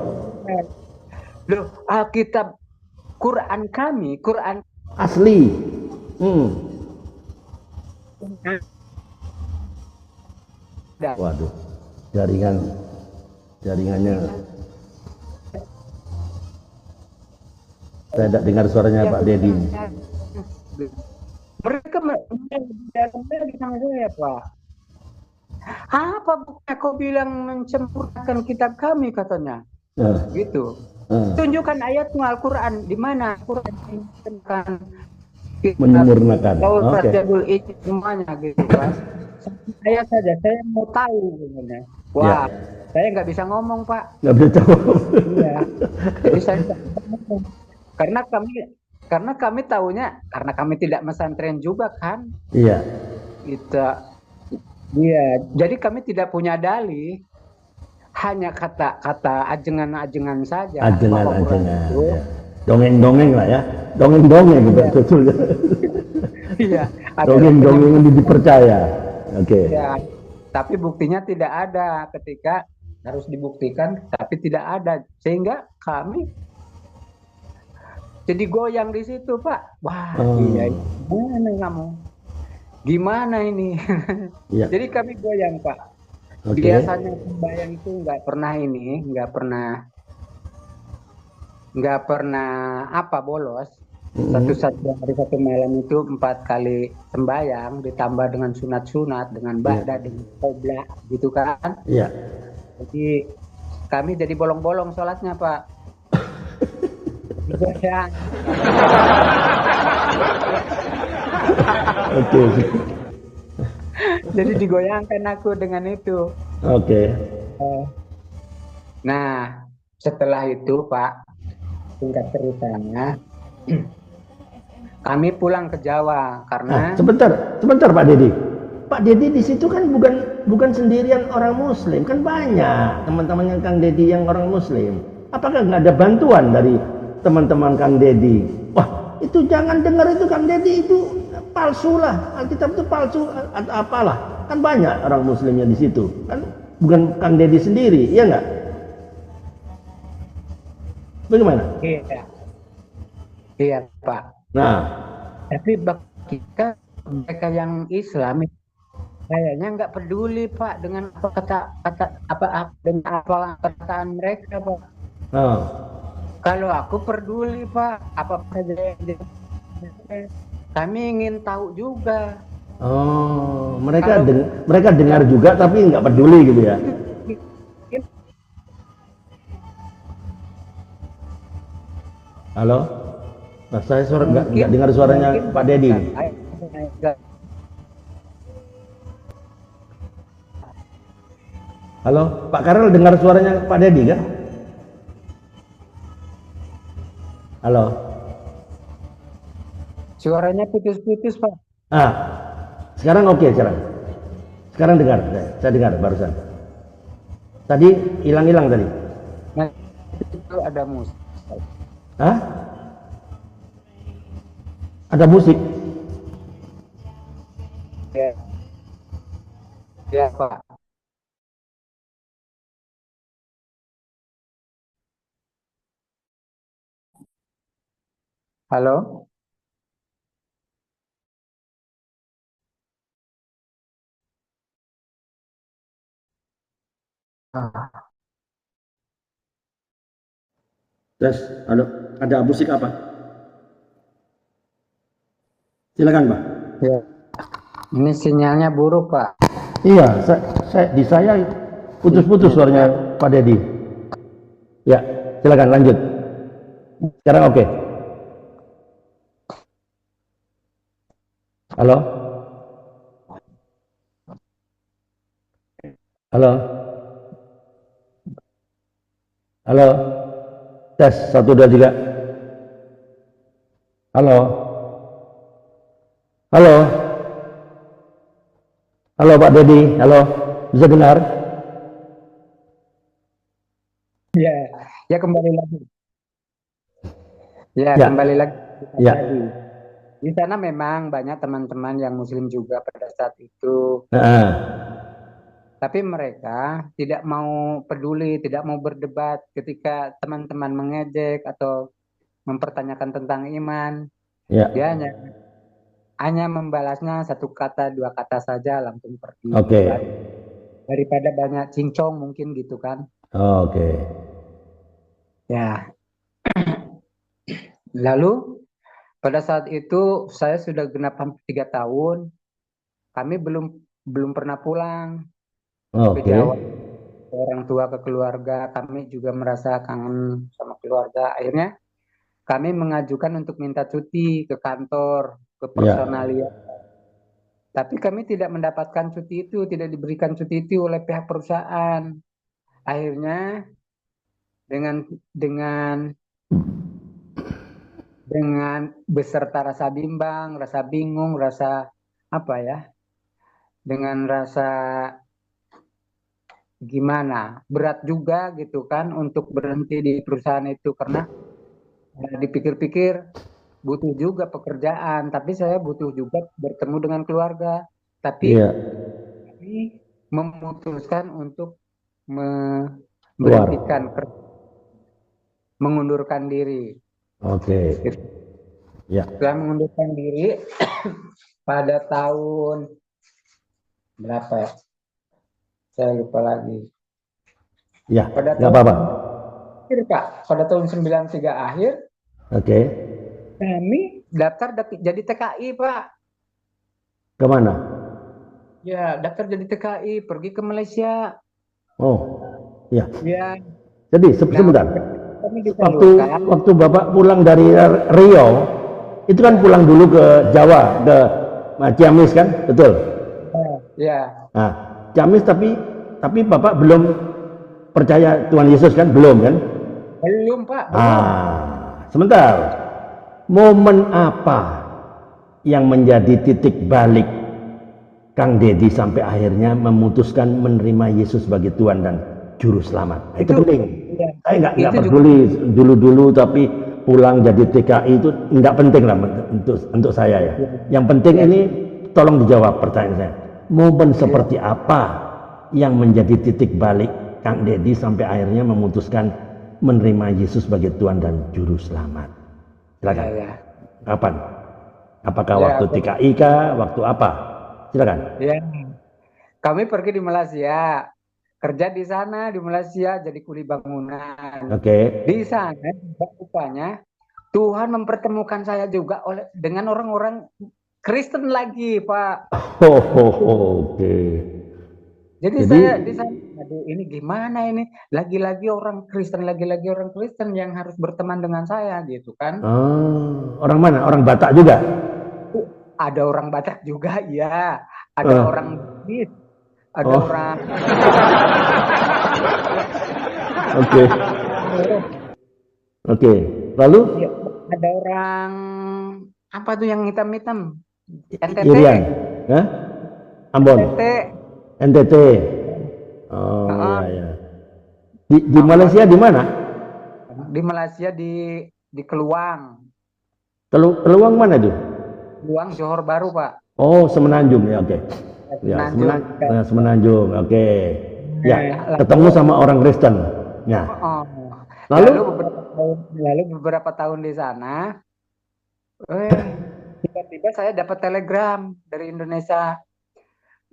Loh, Alkitab Quran kami, Quran asli. Waduh, jaringannya. Saya tidak dengar suaranya Pak Deddy. Mereka dalamnya sama saya Pak. Apa buktinya kau bilang mencempurnakan kitab kami, katanya. Gitu. Tunjukkan ayatnya Al-Quran, di mana Al-Quran menyempurnakan. Oke. Semuanya gitu kan. Saya saja, saya mau tahu gimana. Wah, saya nggak bisa ngomong Pak. Nggak bisa ngomong. Iya. Jadi saya nggak bisa ngomong. Karena kami tahunya, karena kami tidak pesantren juga kan. Iya. Iya, jadi kami tidak punya dalih, hanya kata-kata ajengan-ajengan saja. Ajengan-ajengan. Ya. Dongeng-dongeng lah ya, dongeng-dongeng betul. Iya. Dongeng-dongeng yang dipercaya. Oke. Ya, tapi buktinya tidak ada. Ketika harus dibuktikan, tapi tidak ada, sehingga kami jadi goyang di situ Pak. Wah, iya, gimana kamu? Gimana ini? Ya. Jadi kami goyang Pak. Biasanya sembahyang itu nggak pernah bolos. Hari satu malam itu 4 kali sembahyang, ditambah dengan sunat-sunat, dengan ba'da, dengan qobla, gitu kan? Iya. Jadi kami jadi bolong-bolong sholatnya Pak. Goyang. Oke. Jadi digoyangkan aku dengan itu. Oke. Nah, setelah itu Pak, singkat ceritanya, kami pulang ke Jawa karena. Sebentar Pak Deddy. Pak Deddy di situ kan bukan sendirian orang Muslim, kan banyak teman-teman yang Kang Deddy yang orang Muslim. Apakah nggak ada bantuan dari teman-teman Kang Deddy? Wah, itu jangan dengar itu Kang Deddy itu palsu lah, Alkitab itu palsu atau apalah, kan banyak orang Muslimnya di situ, kan bukan Kang Deddy sendiri, iya nggak? Bagaimana? Iya Pak. Nah, tapi bagi kita mereka yang Islam kayaknya nggak peduli Pak dengan perkataan mereka Pak. Kalau aku peduli Pak, apa saja yang kami ingin tahu juga. Oh, mereka dengar juga tapi nggak peduli gitu ya? Halo, saya nggak dengar suaranya Pak Deddy. Halo, Pak Karel dengar suaranya Pak Dedi kan? Halo. Suaranya putus-putus, Pak. Ah, sekarang oke sekarang. Sekarang dengar, saya dengar barusan. Tadi hilang-hilang tadi. Nah, itu ada musik. Hah? Ada musik? Ya, ya Pak. Halo? Ah, Tes, halo, ada musik apa? Silakan, Pak. ya. Ini sinyalnya buruk, Pak. Iya, di saya putus-putus suaranya Pak Dedi. Ya, silakan lanjut. Sekarang oke. Halo? Halo? Halo? Tes, 1, 2, 3. Halo? Halo? Halo Pak Dedi, halo? Bisa dengar? Ya, ya kembali lagi. Ya, Ya. kembali lagi. Ya. Tadi. Di sana memang banyak teman-teman yang Muslim juga pada saat itu. Nah, Tapi mereka tidak mau peduli, tidak mau berdebat ketika teman-teman mengejek atau mempertanyakan tentang iman. ya. Dia hanya membalasnya 1 kata, 2 kata saja langsung pergi. Oke. Daripada banyak cincong mungkin gitu kan. Oke. Ya, lalu pada saat itu saya sudah genap hampir 3 tahun. Kami belum pernah pulang ke Oke. Jawa. Orang tua ke keluarga, kami juga merasa kangen sama keluarga. Akhirnya kami mengajukan untuk minta cuti ke kantor, ke Ya. personalia. Tapi kami tidak mendapatkan cuti itu, tidak diberikan cuti itu oleh pihak perusahaan. Akhirnya dengan beserta rasa bimbang, rasa bingung, rasa apa ya? Dengan rasa gimana? Berat juga gitu kan untuk berhenti di perusahaan itu karena dipikir-pikir butuh juga pekerjaan, tapi saya butuh juga bertemu dengan keluarga. Tapi Iya. kami memutuskan untuk Keluar. memberhentikan, mengundurkan diri. Oke. Ya. Setelah mengundurkan diri pada tahun berapa ya? Saya lupa lagi. Ya, Pada nggak tahun apa-apa. akhir, Kak. Pada tahun 93 akhir, Oke. kami daftar jadi TKI, Pak. Kemana? Ya, daftar jadi TKI, pergi ke Malaysia. Oh, ya. Ya, Jadi nah, sebentar. kami Waktu disalurkan. Bapak pulang dari Rio, itu kan pulang dulu ke Jawa, ke Ciamis kan, betul? Ya, Nah, Ciamis tapi Bapak belum percaya Tuhan Yesus kan, belum kan? belum, Pak. Belum. Sebentar. Momen apa yang menjadi titik balik Kang Dedi sampai akhirnya memutuskan menerima Yesus sebagai Tuhan dan Juru Selamat? Itu penting. Ya, Saya nggak itu peduli dulu-dulu, tapi pulang jadi TKI itu nggak penting lah untuk saya ya. Yang penting ini tolong dijawab pertanyaan saya. Momen seperti apa yang menjadi titik balik Kang Dedi sampai akhirnya memutuskan menerima Yesus sebagai Tuhan dan Juru Selamat? Silakan. Ya. Kapan? Apakah Ya, waktu TKI kah? Waktu apa? Silakan. Ya, kami pergi di Malaysia, kerja di sana di Malaysia jadi kuli bangunan. Oke. Di sana rupanya Tuhan mempertemukan saya juga dengan orang-orang Kristen lagi, Pak. Oke. Jadi saya di sana, aduh ini gimana ini? Lagi-lagi orang Kristen yang harus berteman dengan saya gitu kan? Orang mana? Orang Batak juga? Ada orang Batak juga, ya. Ada orang Bugis, Ada Oh, orang oke. Oke. Lalu ya, ada orang apa tuh yang hitam-hitam? NTT, Irian, ya? Ambon, NTT. NTT. Oh Heeh. ya ya. Di Apa Malaysia di mana? di Malaysia di Keluang, Peluang mana tuh? Keluang Johor Baru Pak. Oh, Semenanjung ya, oke. Ya, Semenanjung. Semenanjung, oke. Ya, Nah, ketemu sama orang Kristen. Ya, oh, lalu lalu beberapa tahun di sana, eh tiba-tiba saya dapat telegram dari Indonesia.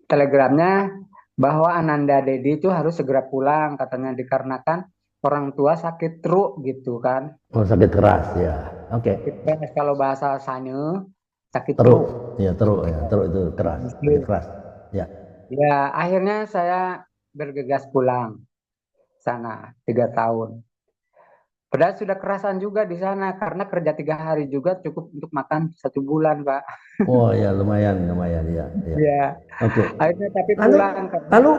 Telegramnya bahwa Ananda Dedi itu harus segera pulang katanya dikarenakan orang tua sakit truk gitu kan. oh, sakit keras ya. Oke. Sakit keras kalau bahasa sana sakit Teruk, truk. ya teruk ya, teruk itu keras, sakit keras. Ya, Ya, akhirnya saya bergegas pulang sana 3 tahun. Padahal sudah kerasan juga di sana karena kerja 3 hari juga cukup untuk makan 1 bulan, Pak. oh ya lumayan, lumayan ya, ya. Ya, Oke. akhirnya tapi Lalu, pulang karena lalu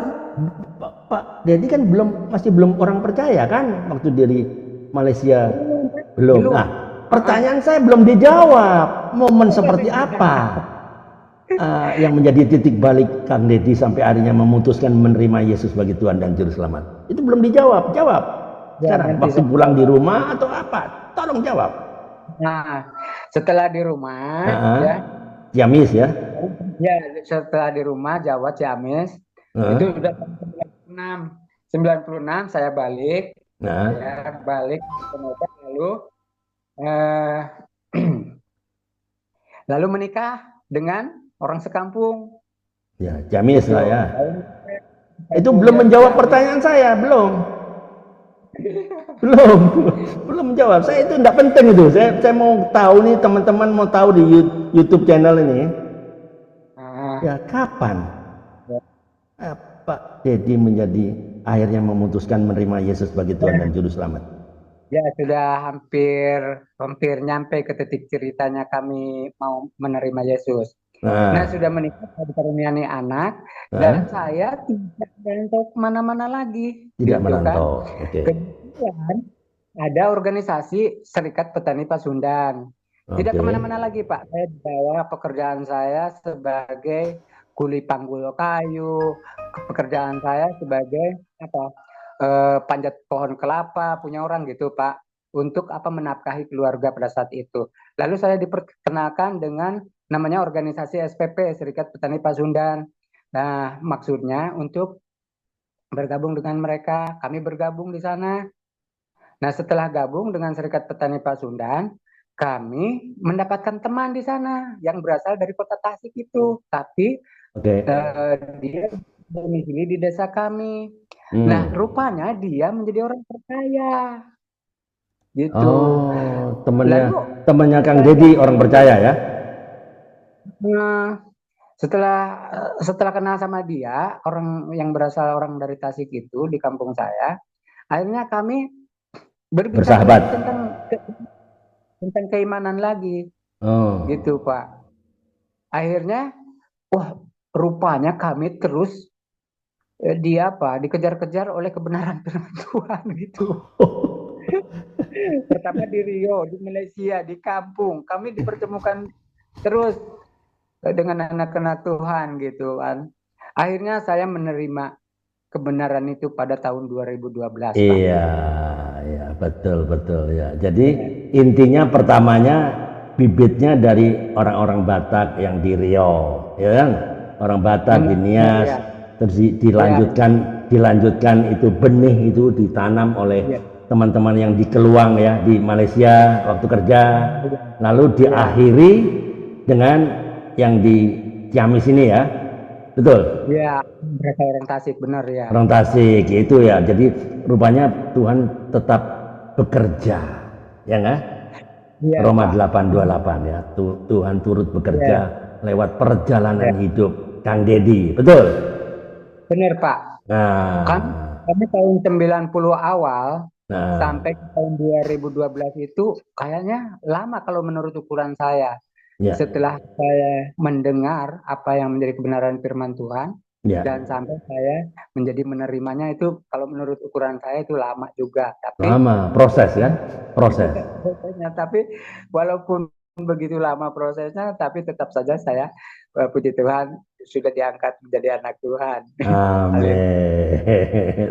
Pak Dedi kan masih belum orang percaya kan waktu dari Malaysia belum. belum. Nah, pertanyaan saya belum dijawab. Momen seperti apa yang menjadi titik balik Kang Dedi sampai akhirnya memutuskan menerima Yesus sebagai Tuhan dan Juru Selamat? Itu belum dijawab. Jawab. Ya, Sekarang nanti waktu pulang di rumah atau apa? Tolong jawab. Nah, setelah di rumah, Nah, ya, Ciamis ya. ya setelah di rumah Jawa Ciamis, itu Nah, udah tahun 96. 96 saya balik, nah, ya balik ke Medan, eh, lalu menikah dengan orang sekampung, ya Ciamis gitu. lah ya. Itu Sekampung belum ya menjawab Ciamis. pertanyaan saya, belum. Belum, belum menjawab. Saya itu tidak penting itu. Saya mau tahu nih, teman-teman mau tahu di YouTube channel ini. Nah, Ya kapan ya. Pak Dedi menjadi akhirnya memutuskan menerima Yesus sebagai Tuhan dan Juru Selamat? Ya sudah hampir hampir nyampe ke titik ceritanya kami mau menerima Yesus. Nah, Nah, sudah menikah, sudah dikaruniai anak, dan nah, saya tidak merantau kemana-mana lagi, tidak gitu kan. merantau. Oke, Kemudian ada organisasi Serikat Petani Pasundan. Tidak oke. kemana-mana lagi, Pak. Saya bawa pekerjaan saya sebagai kuli panggul kayu, pekerjaan saya sebagai apa? Panjat pohon kelapa punya orang gitu, Pak. Untuk apa menafkahi keluarga pada saat itu. Lalu saya diperkenalkan dengan namanya organisasi SPP, Serikat Petani Pasundan. Nah, maksudnya untuk bergabung dengan mereka, kami bergabung di sana. Nah, setelah gabung dengan Serikat Petani Pasundan, kami mendapatkan teman di sana yang berasal dari kota Tasik itu, tapi Oke. dia domisili di desa kami. Nah, Hmm. rupanya dia menjadi orang percaya, gitu. Oh, Lalu temannya Kang saya Dedi orang percaya ya? setelah setelah kenal sama dia, orang yang berasal orang dari Tasik itu di kampung saya, akhirnya kami berbincang Bersahabat. lagi tentang keimanan lagi, Oh. gitu Pak. Akhirnya, wah rupanya kami terus dia apa dikejar-kejar oleh kebenaran firman Tuhan gitu. Pertama di Rio, di Malaysia, di kampung, kami dipertemukan terus dengan anak-anak Tuhan gitu kan. Akhirnya saya menerima kebenaran itu pada tahun 2012, Pak. Iya, iya, betul, betul ya. Jadi intinya pertamanya bibitnya dari orang-orang Batak yang di Riau, ya kan? Orang Batak di Nias, Ya, terus ya, dilanjutkan itu benih itu ditanam oleh ya, teman-teman yang di Keluang ya, di Malaysia waktu kerja, lalu ya, diakhiri dengan yang di Ciamis ini ya, betul? ya, mereka orang Tasik benar ya. Orang Tasik itu ya. Jadi rupanya Tuhan tetap bekerja, ya nggak? Iya, Roma Pak. 8:28 ya. Tuhan turut bekerja Ya, lewat perjalanan ya, hidup Kang Dedi, betul? benar, Pak. Kan Nah, kami tahun 90 awal nah, sampai ke tahun 2012 itu kayaknya lama kalau menurut ukuran saya. ya, Setelah saya mendengar apa yang menjadi kebenaran firman Tuhan, Ya, dan sampai saya menjadi menerimanya itu kalau menurut ukuran saya itu lama juga. Tapi lama proses kan, proses. prosesnya, tapi walaupun begitu lama prosesnya, tapi tetap saja saya puji Tuhan sudah diangkat menjadi anak Tuhan. Haleluya. Amin.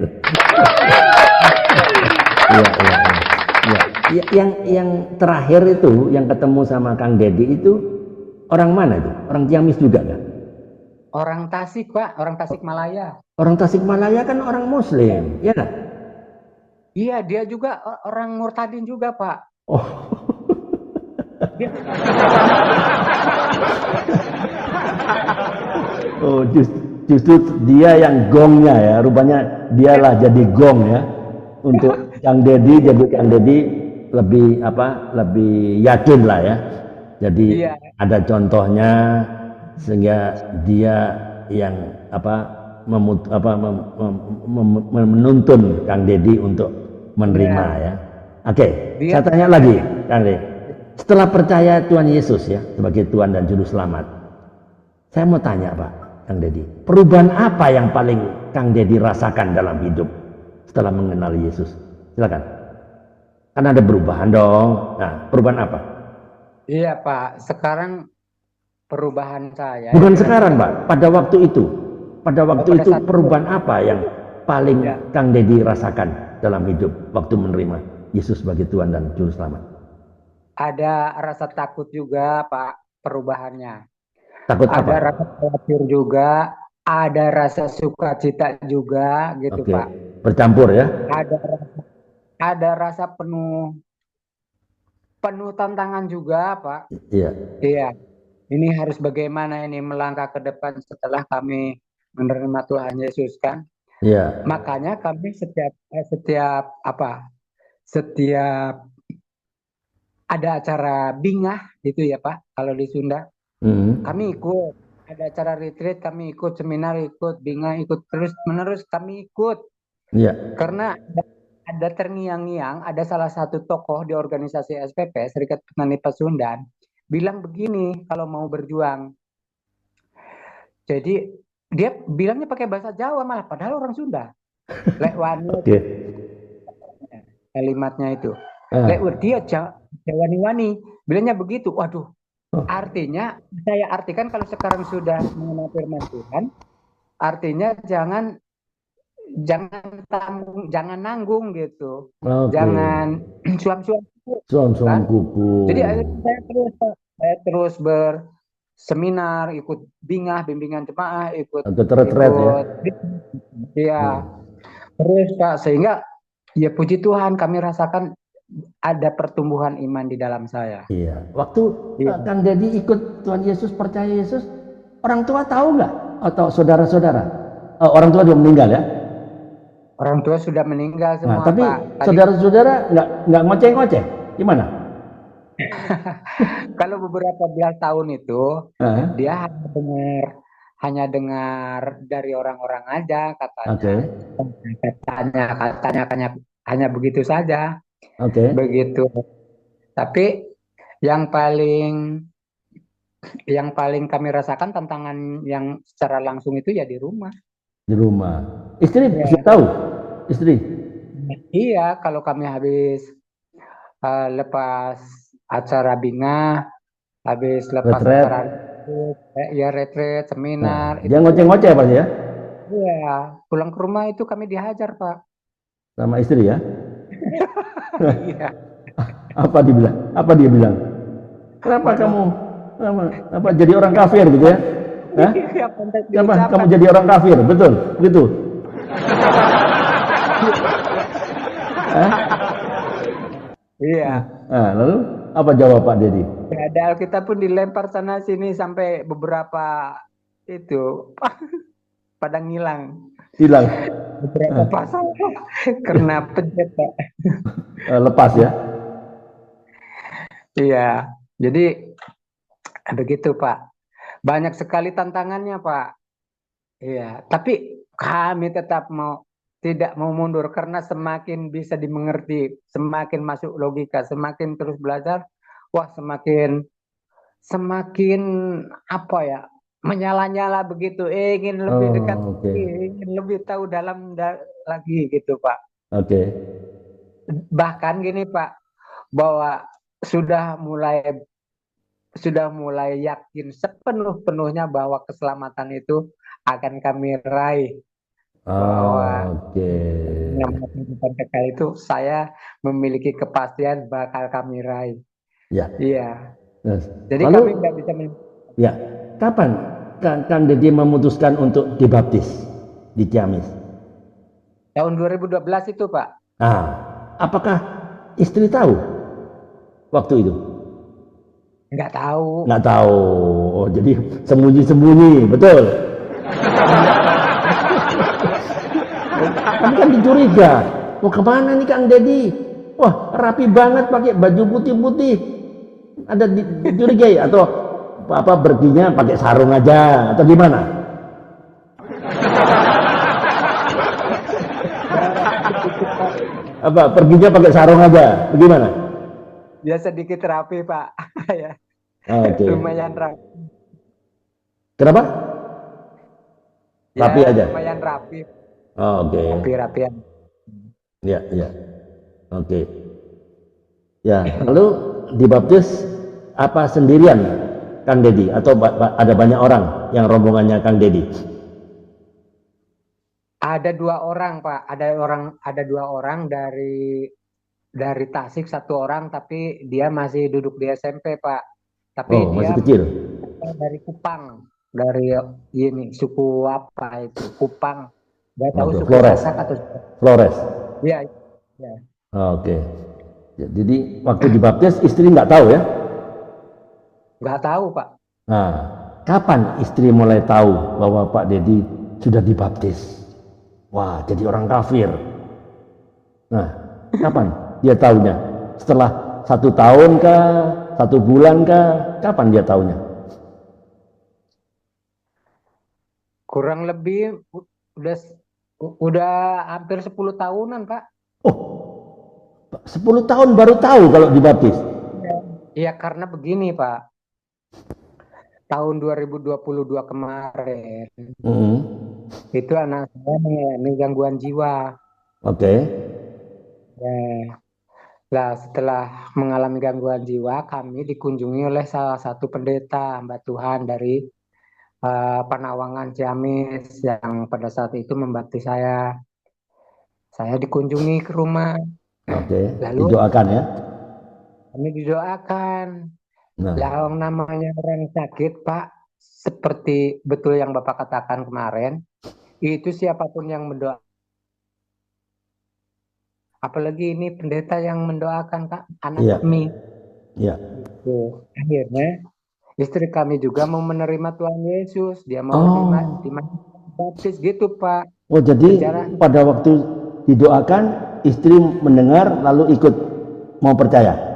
Iya, iya, iya. Iya. Yang terakhir itu, yang ketemu sama Kang Dedi itu orang mana itu? Orang Ciamis juga kan? Orang Tasik, Pak, orang Tasikmalaya. Orang Tasikmalaya kan orang Muslim, ya kan? Iya, dia juga orang Murtadin juga, Pak. Oh, Dia, oh justru dia yang gongnya ya, rupanya dialah jadi gong ya untuk Kang Dedi. Jadi Kang Dedi lebih apa? Lebih yakin lah ya. Jadi iya, ada contohnya sehingga dia yang apa menuntun Kang Dedi untuk menerima iya. ya. Oke, Dia saya tanya lagi, Kang Dedi. Setelah percaya Tuhan Yesus ya sebagai Tuhan dan Juru Selamat, saya mau tanya Pak, Kang Dedi, perubahan apa yang paling Kang Dedi rasakan dalam hidup setelah mengenal Yesus? Silakan. Kan ada perubahan dong. Nah, perubahan apa? iya, Pak. Sekarang perubahan saya Bukan itu sekarang, Pak. Pada waktu itu. Pada waktu pada itu saat itu perubahan apa yang paling ya, Kang Dedi rasakan dalam hidup waktu menerima Yesus sebagai Tuhan dan Juru Selamat? ada rasa takut juga, Pak, perubahannya. Takut apa? Ada rasa khawatir juga, ada rasa sukacita juga, gitu, Oke, Pak. bercampur ya. Ada ada rasa penuh penuh tantangan juga, Pak. Iya, Iya, ini harus bagaimana ini melangkah ke depan setelah kami menerima Tuhan Yesus kan. iya. Makanya kami setiap apa? Setiap ada acara bingah gitu ya, Pak. Kalau di Sunda, Hmm. kami ikut. Ada acara retreat, kami ikut seminar, ikut bingah, ikut terus menerus kami ikut. Iya. Karena ada terngiang-ngiang, ada salah satu tokoh di organisasi SPP, Serikat Petani Pasundan, bilang begini kalau mau berjuang. Jadi dia bilangnya pakai bahasa Jawa malah, padahal orang Sunda. Lek wani Oke. kalimatnya itu. Lek Ah. dia Jawani-wani, bilangnya begitu. Waduh, Oh, artinya saya artikan kalau sekarang sudah mengenal firman Tuhan, artinya jangan jangan tanggung, jangan nanggung gitu. oke. Jangan suam-suam Suam-suam kan. kuku. Jadi akhirnya saya terus berseminar, ikut bingah, bimbingan jemaah, ikut Atau retret ya. ikut ya Hmm. terus Pak, sehingga ya puji Tuhan kami rasakan ada pertumbuhan iman di dalam saya. Iya. Waktu Iya. Kang Dedi ikut Tuhan Yesus, percaya Yesus, orang tua tahu nggak? Atau saudara-saudara? Oh, orang tua juga meninggal ya. Orang tua sudah meninggal Nah, semua tapi Pak. Tadi saudara-saudara nggak ngoceh-ngoceh. Gimana? kalau beberapa belas tahun itu Ah, dia hanya dengar dari orang-orang aja oke, katanya. Katanya hanya begitu saja, oke. begitu. Tapi yang paling yang paling kami rasakan tantangan yang secara langsung itu ya di rumah. Di rumah. Istri sudah Ya, tahu? Istri? iya, kalau kami habis lepas acara bingah, habis lepas Retret? acara retreat, ya retreat, Nah, seminar, itu dia ngoceh-ngoceh pasti ya? iya, pulang ke rumah itu kami dihajar, Pak. Sama istri ya? Iya, Apa dibilang? Apa dia bilang? Kenapa waduh, kamu apa jadi orang kafir gitu ya? Hah? iya pantas Kenapa kamu diucapkan. jadi orang kafir? Betul, begitu. Hah? Iya, Nah, lalu apa jawab Pak Dedi? padahal kita pun dilempar sana sini sampai beberapa itu pada ngilang. Hilang. Beberapa Ah, pasal karena pencet, Pak. lepas ya. Iya, jadi begitu, Pak. Banyak sekali tantangannya, Pak. Iya, tapi kami tetap tidak mau mundur karena semakin bisa dimengerti, semakin masuk logika, semakin terus belajar, wah semakin semakin apa ya? menyala-nyala begitu, ingin lebih dekat Oh, oke. lagi, ingin lebih tahu lagi gitu Pak. Oke. Bahkan gini Pak, bahwa sudah mulai sudah mulai yakin sepenuh-penuhnya bahwa keselamatan itu akan kami raih, bahwa Oke. namanya kehidupan kekal itu saya memiliki kepastian bakal kami raih. Ya. Iya, Nah, jadi lalu kami nggak bisa ya, kapan Kang Deddy memutuskan untuk dibaptis di Ciamis? tahun 2012 itu Pak. Ah, apakah istri tahu waktu itu? Nggak tahu. Nggak tahu. Oh, jadi sembunyi-sembunyi, betul. Iya Pak. Tapi kan dicuriga. Mau kemana nih Kang Deddy? Wah, rapi banget pakai baju putih-putih. Ada dicurigai atau apa perginya pakai sarung aja atau gimana? Ya sedikit Pak. Apa perginya pakai sarung aja? Bagaimana? Ya sedikit rapi Pak. Ya, Oke. lumayan rapi. Kenapa? Rapi Ya aja. lumayan rapi, Oke. rapi-rapian. Ya, ya. Oke. Ya, lalu dibaptis apa sendirian Kang Deddy atau ada banyak orang yang rombongannya Kang Deddy? Ada 2 orang Pak, ada 2 orang dari Tasik, 1 orang tapi dia masih duduk di SMP Pak. Oh, Tapi masih dia kecil. dari Kupang, dari ini suku apa itu Kupang. Gak tahu Oke, suku Flores. Sasak atau Flores. ya, ya. Oke. Ya, jadi waktu dibaptis istri nggak tahu ya? Nggak tahu Pak. Nah, kapan istri mulai tahu bahwa Pak Deddy sudah dibaptis? Wah, jadi orang kafir. Nah, kapan dia tahunya? Setelah 1 tahun kah? 1 bulan kah? Kapan dia tahunya? Kurang lebih udah hampir 10 tahunan Pak. Oh, 10 tahun baru tahu kalau dibaptis. Iya karena begini Pak, tahun 2022 kemarin itu anak saya mengalami gangguan jiwa. Oke. Ya. Nah, setelah mengalami gangguan jiwa, kami dikunjungi oleh salah satu pendeta hamba Tuhan dari Panawangan Ciamis yang pada saat itu membaptis saya. Saya dikunjungi ke rumah, Oke, lalu didoakan ya. kami didoakan. Nah, Yang namanya orang sakit, Pak, seperti betul yang Bapak katakan kemarin, itu siapapun yang mendoakan, apalagi ini pendeta yang mendoakan Kak, anak iya, kami. iya. Itu. Akhirnya istri kami juga mau menerima Tuhan Yesus, dia mau Oh, baptis gitu Pak. oh jadi Sejarah. pada waktu didoakan istri mendengar lalu ikut mau percaya.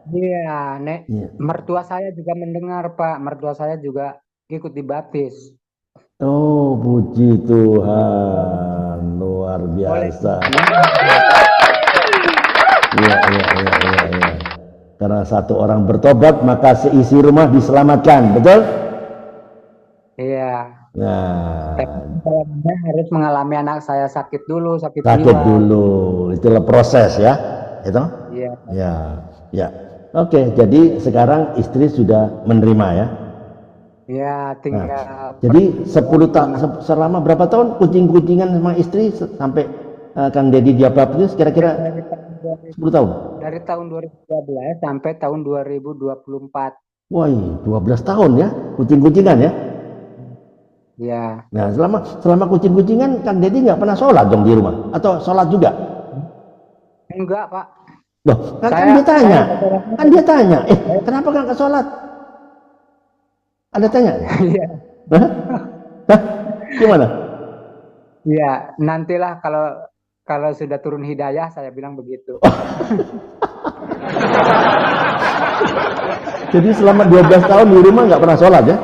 Iya, Iya. mertua saya juga mendengar Pak, mertua saya juga ikut dibaptis. Oh, puji Tuhan, luar Oleh biasa. Iya, iya, iya, iya, iya. Karena satu orang bertobat maka seisi rumah diselamatkan, betul? Iya. Nah, Saya harus mengalami anak saya sakit dulu, sakit sakit jiwa. dulu, itulah proses ya, itu? Iya, Ya, ya. Oke, jadi sekarang istri sudah menerima ya. iya, Nah, tinggal jadi 10 tahun selama berapa tahun kucing-kucingan sama istri sampai Kang Deddy dia baptis kira-kira dari tahun 10 tahun. dari tahun 2012 sampai tahun 2024. Woi, 12 tahun ya kucing-kucingan ya. Ya, Nah, selama kucing-kucingan Kang Deddy nggak pernah sholat dong di rumah atau sholat juga? enggak Pak. Loh, kan dia tanya, kenapa kan nggak sholat? Ada tanya? Iya, Hah? Hah? Gimana? iya. Nantilah kalau kalau sudah turun hidayah, saya bilang begitu. Jadi selama 12 tahun di rumah nggak pernah sholat ya?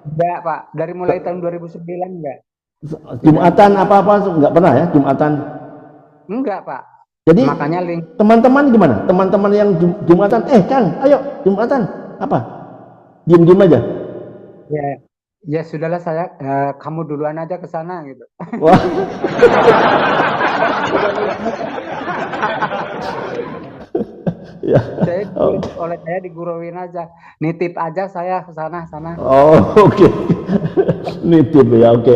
Enggak Pak, dari mulai tahun 2009 enggak. Jumatan apa-apa nggak pernah ya? Jumatan. Enggak Pak. Jadi Makanya link teman-teman gimana? Teman-teman yang Jumatan, Kang, ayo Jumatan. Apa? Diem-diem aja. ya Ya sudahlah saya, kamu duluan aja ke sana gitu. Wah, ya. Saya diguruin aja, nitip aja saya ke sana sana. Oh, oke. Nitip ya, oke.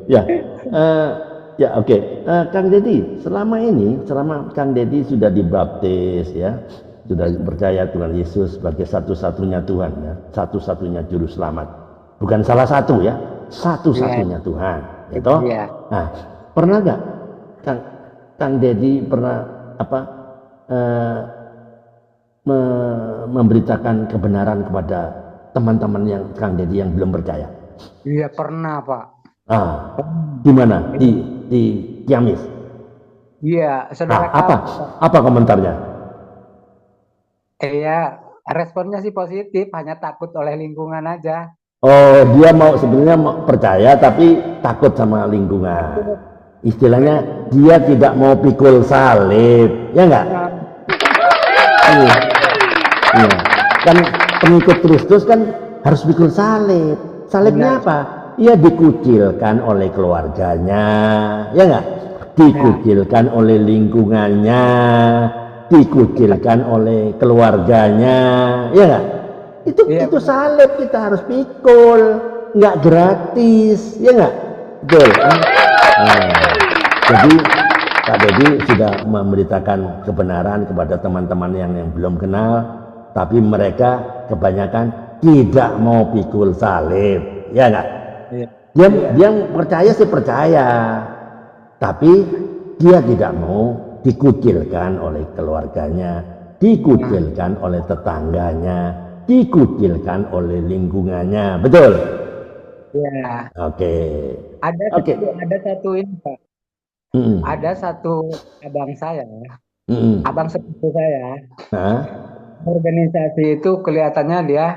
Ya, eh, ya oke. Kang Dedi, selama Kang Dedi sudah dibaptis ya, sudah percaya Tuhan Yesus sebagai satu-satunya Tuhan ya, satu-satunya juru selamat. Bukan salah satu ya, Iya, satu-satunya Tuhan. Ya toh? iya. Nah, pernah nggak Kang Kang Dedi pernah apa eh, memberitakan kebenaran kepada teman-teman yang Kang Dedi yang belum percaya? Iya pernah Pak. Ah, di mana? Di Ciamis. Iya, Ah, saudara apa? kamu Pak. Apa komentarnya? Iya, responnya sih positif, hanya takut oleh lingkungan aja. Oh, dia mau sebenarnya mau percaya tapi takut sama lingkungan. Takut. Istilahnya dia tidak mau pikul salib, ya enggak? Nah, Iya, iya. Kan pengikut Kristus kan harus pikul salib. Salibnya benar. apa? Ya dikucilkan oleh keluarganya, ya enggak? Nah, Dikucilkan oleh lingkungannya, dikucilkan oleh keluarganya, ya enggak? iya Itu benar. salib kita harus pikul, nggak gratis, ya nggak? Betul. Nah, jadi Pak Dedi sudah memberitakan kebenaran kepada teman-teman yang belum kenal, tapi mereka kebanyakan tidak mau pikul salib, ya nggak? Iya, Dia iya, dia percaya sih percaya, tapi dia tidak mau dikucilkan oleh keluarganya, nah, dikucilkan oleh tetangganya, dikucilkan oleh lingkungannya. Betul? iya. Oke. Ada Oke. ada satu ini Pak. Ada Mm-mm. satu abang saya, abang Mm-mm. sepupu saya. Nah, Organisasi itu kelihatannya dia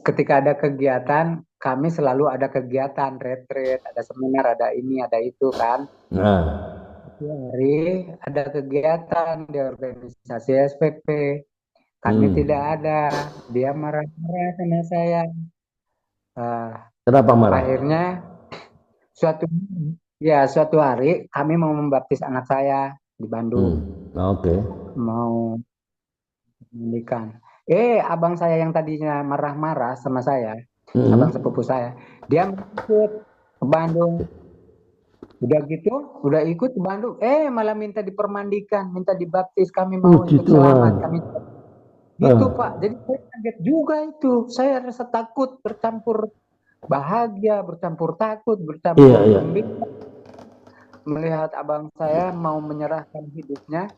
ketika ada kegiatan, kami selalu ada kegiatan, retreat, ada seminar, ada ini, ada itu kan. nah. Setiap hari ada kegiatan di organisasi SPP. Kami tidak Mm. ada. Dia marah-marah sama saya. Ah, Kenapa marah? akhirnya suatu suatu hari kami mau membaptis anak saya di Bandung, Oke. mau memandikan. Abang saya yang tadinya marah-marah sama saya, abang Mm. sepupu saya, dia ikut ke Bandung. Udah gitu, udah ikut ke Bandung, malah minta dipermandikan, minta dibaptis, kami mau Puji ikut Tuhan. selamat, kami gitu Ah. Pak. Jadi saya kaget juga itu. Saya rasa takut bercampur bahagia, bercampur takut, Iya, bercampur iya. gembira melihat abang saya mau menyerahkan hidupnya,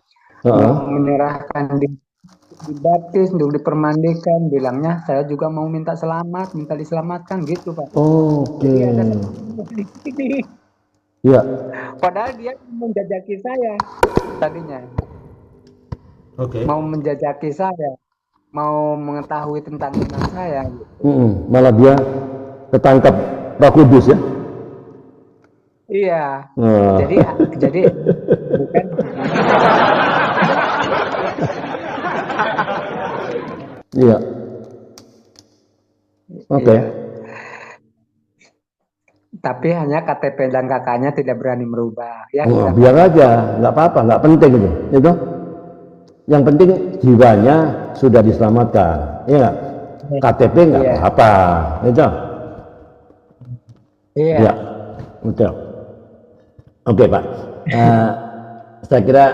mau Ah. menyerahkan dibaptis, untuk dipermandikan, bilangnya saya juga mau minta selamat, minta diselamatkan gitu Pak. Oke. Jadi ada ini. Iya. Padahal dia menjajaki saya tadinya, Oke. mau menjajaki saya, mau mengetahui tentang iman saya gitu. Malah dia ketangkap Roh Kudus ya. Iya, jadi Ah. jadi bukan Iya. Oke. iya, tapi hanya KTP dan kakaknya tidak berani merubah. Ya Oh, kita biar Pak. aja, nggak apa-apa, nggak penting itu. Yang penting jiwanya sudah diselamatkan, ya nggak? KTP nggak Iya, apa-apa, itu. Ya, iya, betul. Oke Pak, Eh, saya kira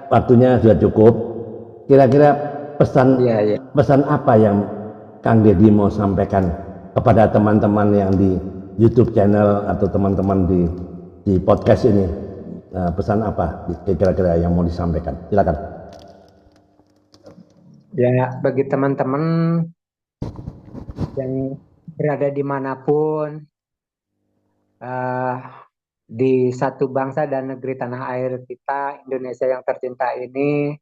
waktunya sudah cukup. Kira-kira pesan iya, iya. pesan apa yang Kang Deddy mau sampaikan kepada teman-teman yang di YouTube channel atau teman-teman di podcast ini? Pesan apa kira-kira yang mau disampaikan? Silakan. Ya, bagi teman-teman yang berada dimanapun, eh, di satu bangsa dan negeri tanah air kita, Indonesia yang tercinta ini,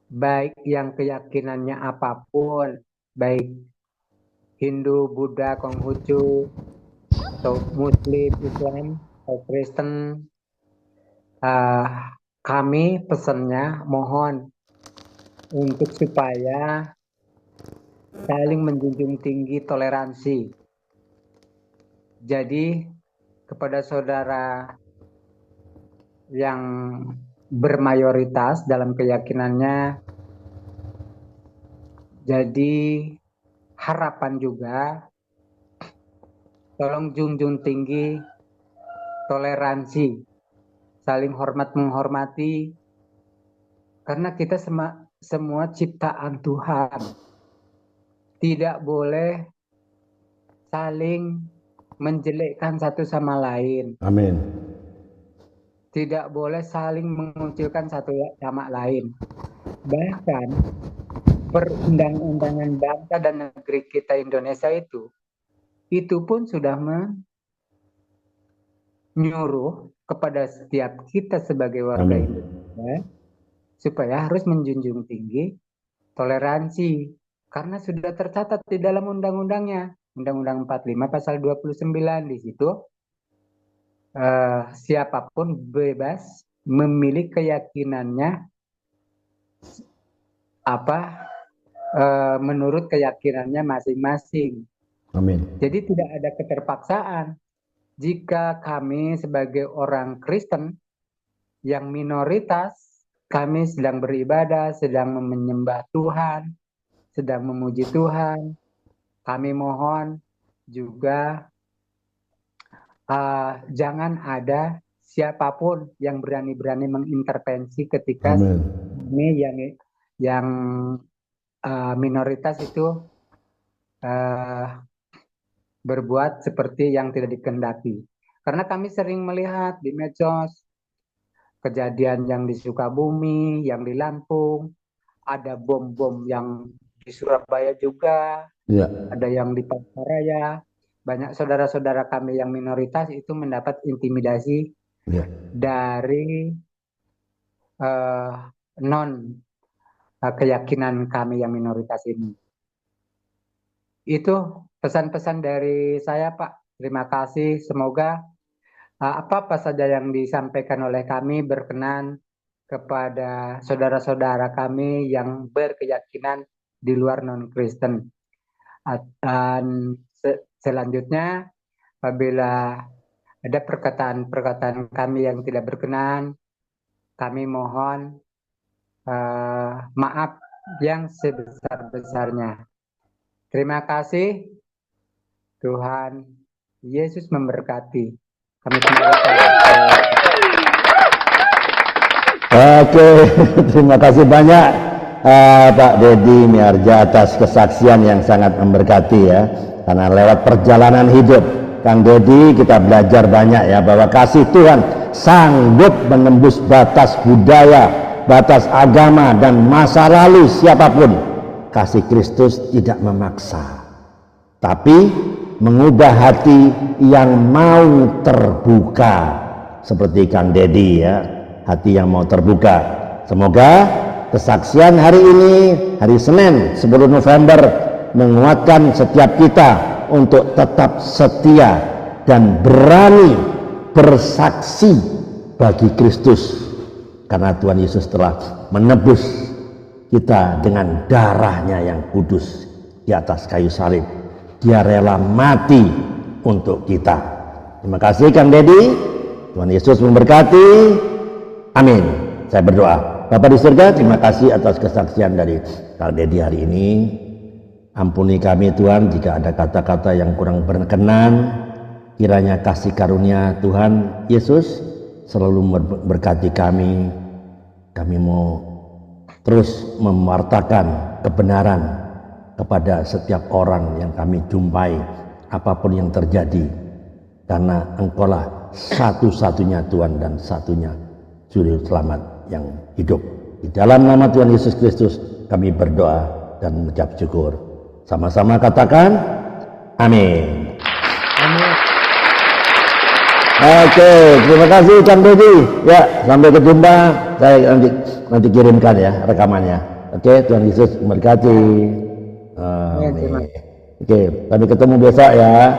baik yang keyakinannya apapun, baik Hindu, Buddha, Konghucu, atau Muslim, Islam, atau Kristen, eh, kami pesannya mohon untuk supaya saling menjunjung tinggi toleransi. Jadi kepada saudara yang bermayoritas dalam keyakinannya, jadi harapan juga tolong junjung tinggi toleransi, saling hormat menghormati, karena kita semua ciptaan Tuhan. Tidak boleh saling menjelekkan satu sama lain. Amin. Tidak boleh saling mengucilkan satu sama lain. Bahkan perundang-undangan bangsa dan negeri kita Indonesia itu pun sudah menyuruh kepada setiap kita sebagai warga Amin. Indonesia supaya harus menjunjung tinggi toleransi, karena sudah tercatat di dalam undang-undangnya, Undang-Undang 45 pasal 29. Di situ siapapun bebas memilih keyakinannya menurut keyakinannya masing-masing. Amin. Jadi tidak ada keterpaksaan. Jika kami sebagai orang Kristen yang minoritas, kami sedang beribadah, sedang menyembah Tuhan, sedang memuji Tuhan, kami mohon juga jangan ada siapapun yang berani-berani mengintervensi ketika kami yang minoritas itu berbuat seperti yang tidak dikehendaki. Karena kami sering melihat di medsos kejadian yang di Sukabumi, yang di Lampung, ada bom-bom yang di Surabaya juga, ada yang di Palangkaraya. Banyak saudara-saudara kami yang minoritas itu mendapat intimidasi dari non keyakinan kami yang minoritas ini. Itu pesan-pesan dari saya, Pak. Terima kasih. Semoga apa-apa saja yang disampaikan oleh kami berkenan kepada saudara-saudara kami yang berkeyakinan di luar non-Kristen. Dan selanjutnya, apabila ada perkataan-perkataan kami yang tidak berkenan, kami mohon maaf yang sebesar-besarnya. Terima kasih. Tuhan Yesus memberkati. Kami Oke, terima kasih banyak Pak Dedi Miharja atas kesaksian yang sangat memberkati ya. Karena lewat perjalanan hidup Kang Dedi kita belajar banyak ya, bahwa kasih Tuhan sanggup menembus batas budaya, batas agama dan masa lalu siapapun. Kasih Kristus tidak memaksa, tapi mengubah hati yang mau terbuka, seperti Kang Dedi ya, hati yang mau terbuka. Semoga kesaksian hari ini, hari Senin 10 November, menguatkan setiap kita untuk tetap setia dan berani bersaksi bagi Kristus, karena Tuhan Yesus telah menebus kita dengan darahnya yang kudus di atas kayu salib. Dia rela mati untuk kita. Terima kasih Kang Dedi. Tuhan Yesus memberkati. Amin. Saya berdoa. Bapa di surga, terima kasih atas kesaksian dari Kang Dedi hari ini. Ampuni kami Tuhan jika ada kata-kata yang kurang berkenan. Kiranya kasih karunia Tuhan Yesus selalu memberkati kami. Kami mau terus mewartakan kebenaran kepada setiap orang yang kami jumpai, apapun yang terjadi, karena Engkaulah satu-satunya Tuhan dan satunya Juru Selamat yang hidup. Di dalam nama Tuhan Yesus Kristus kami berdoa dan mengucap syukur. Sama-sama katakan amin. Amin. Oke, terima kasih Kang Dedi. Ya, sampai berjumpa. Saya nanti kirimkan ya rekamannya. Oke, Tuhan Yesus memberkati. Oke, sampai ketemu besok ya.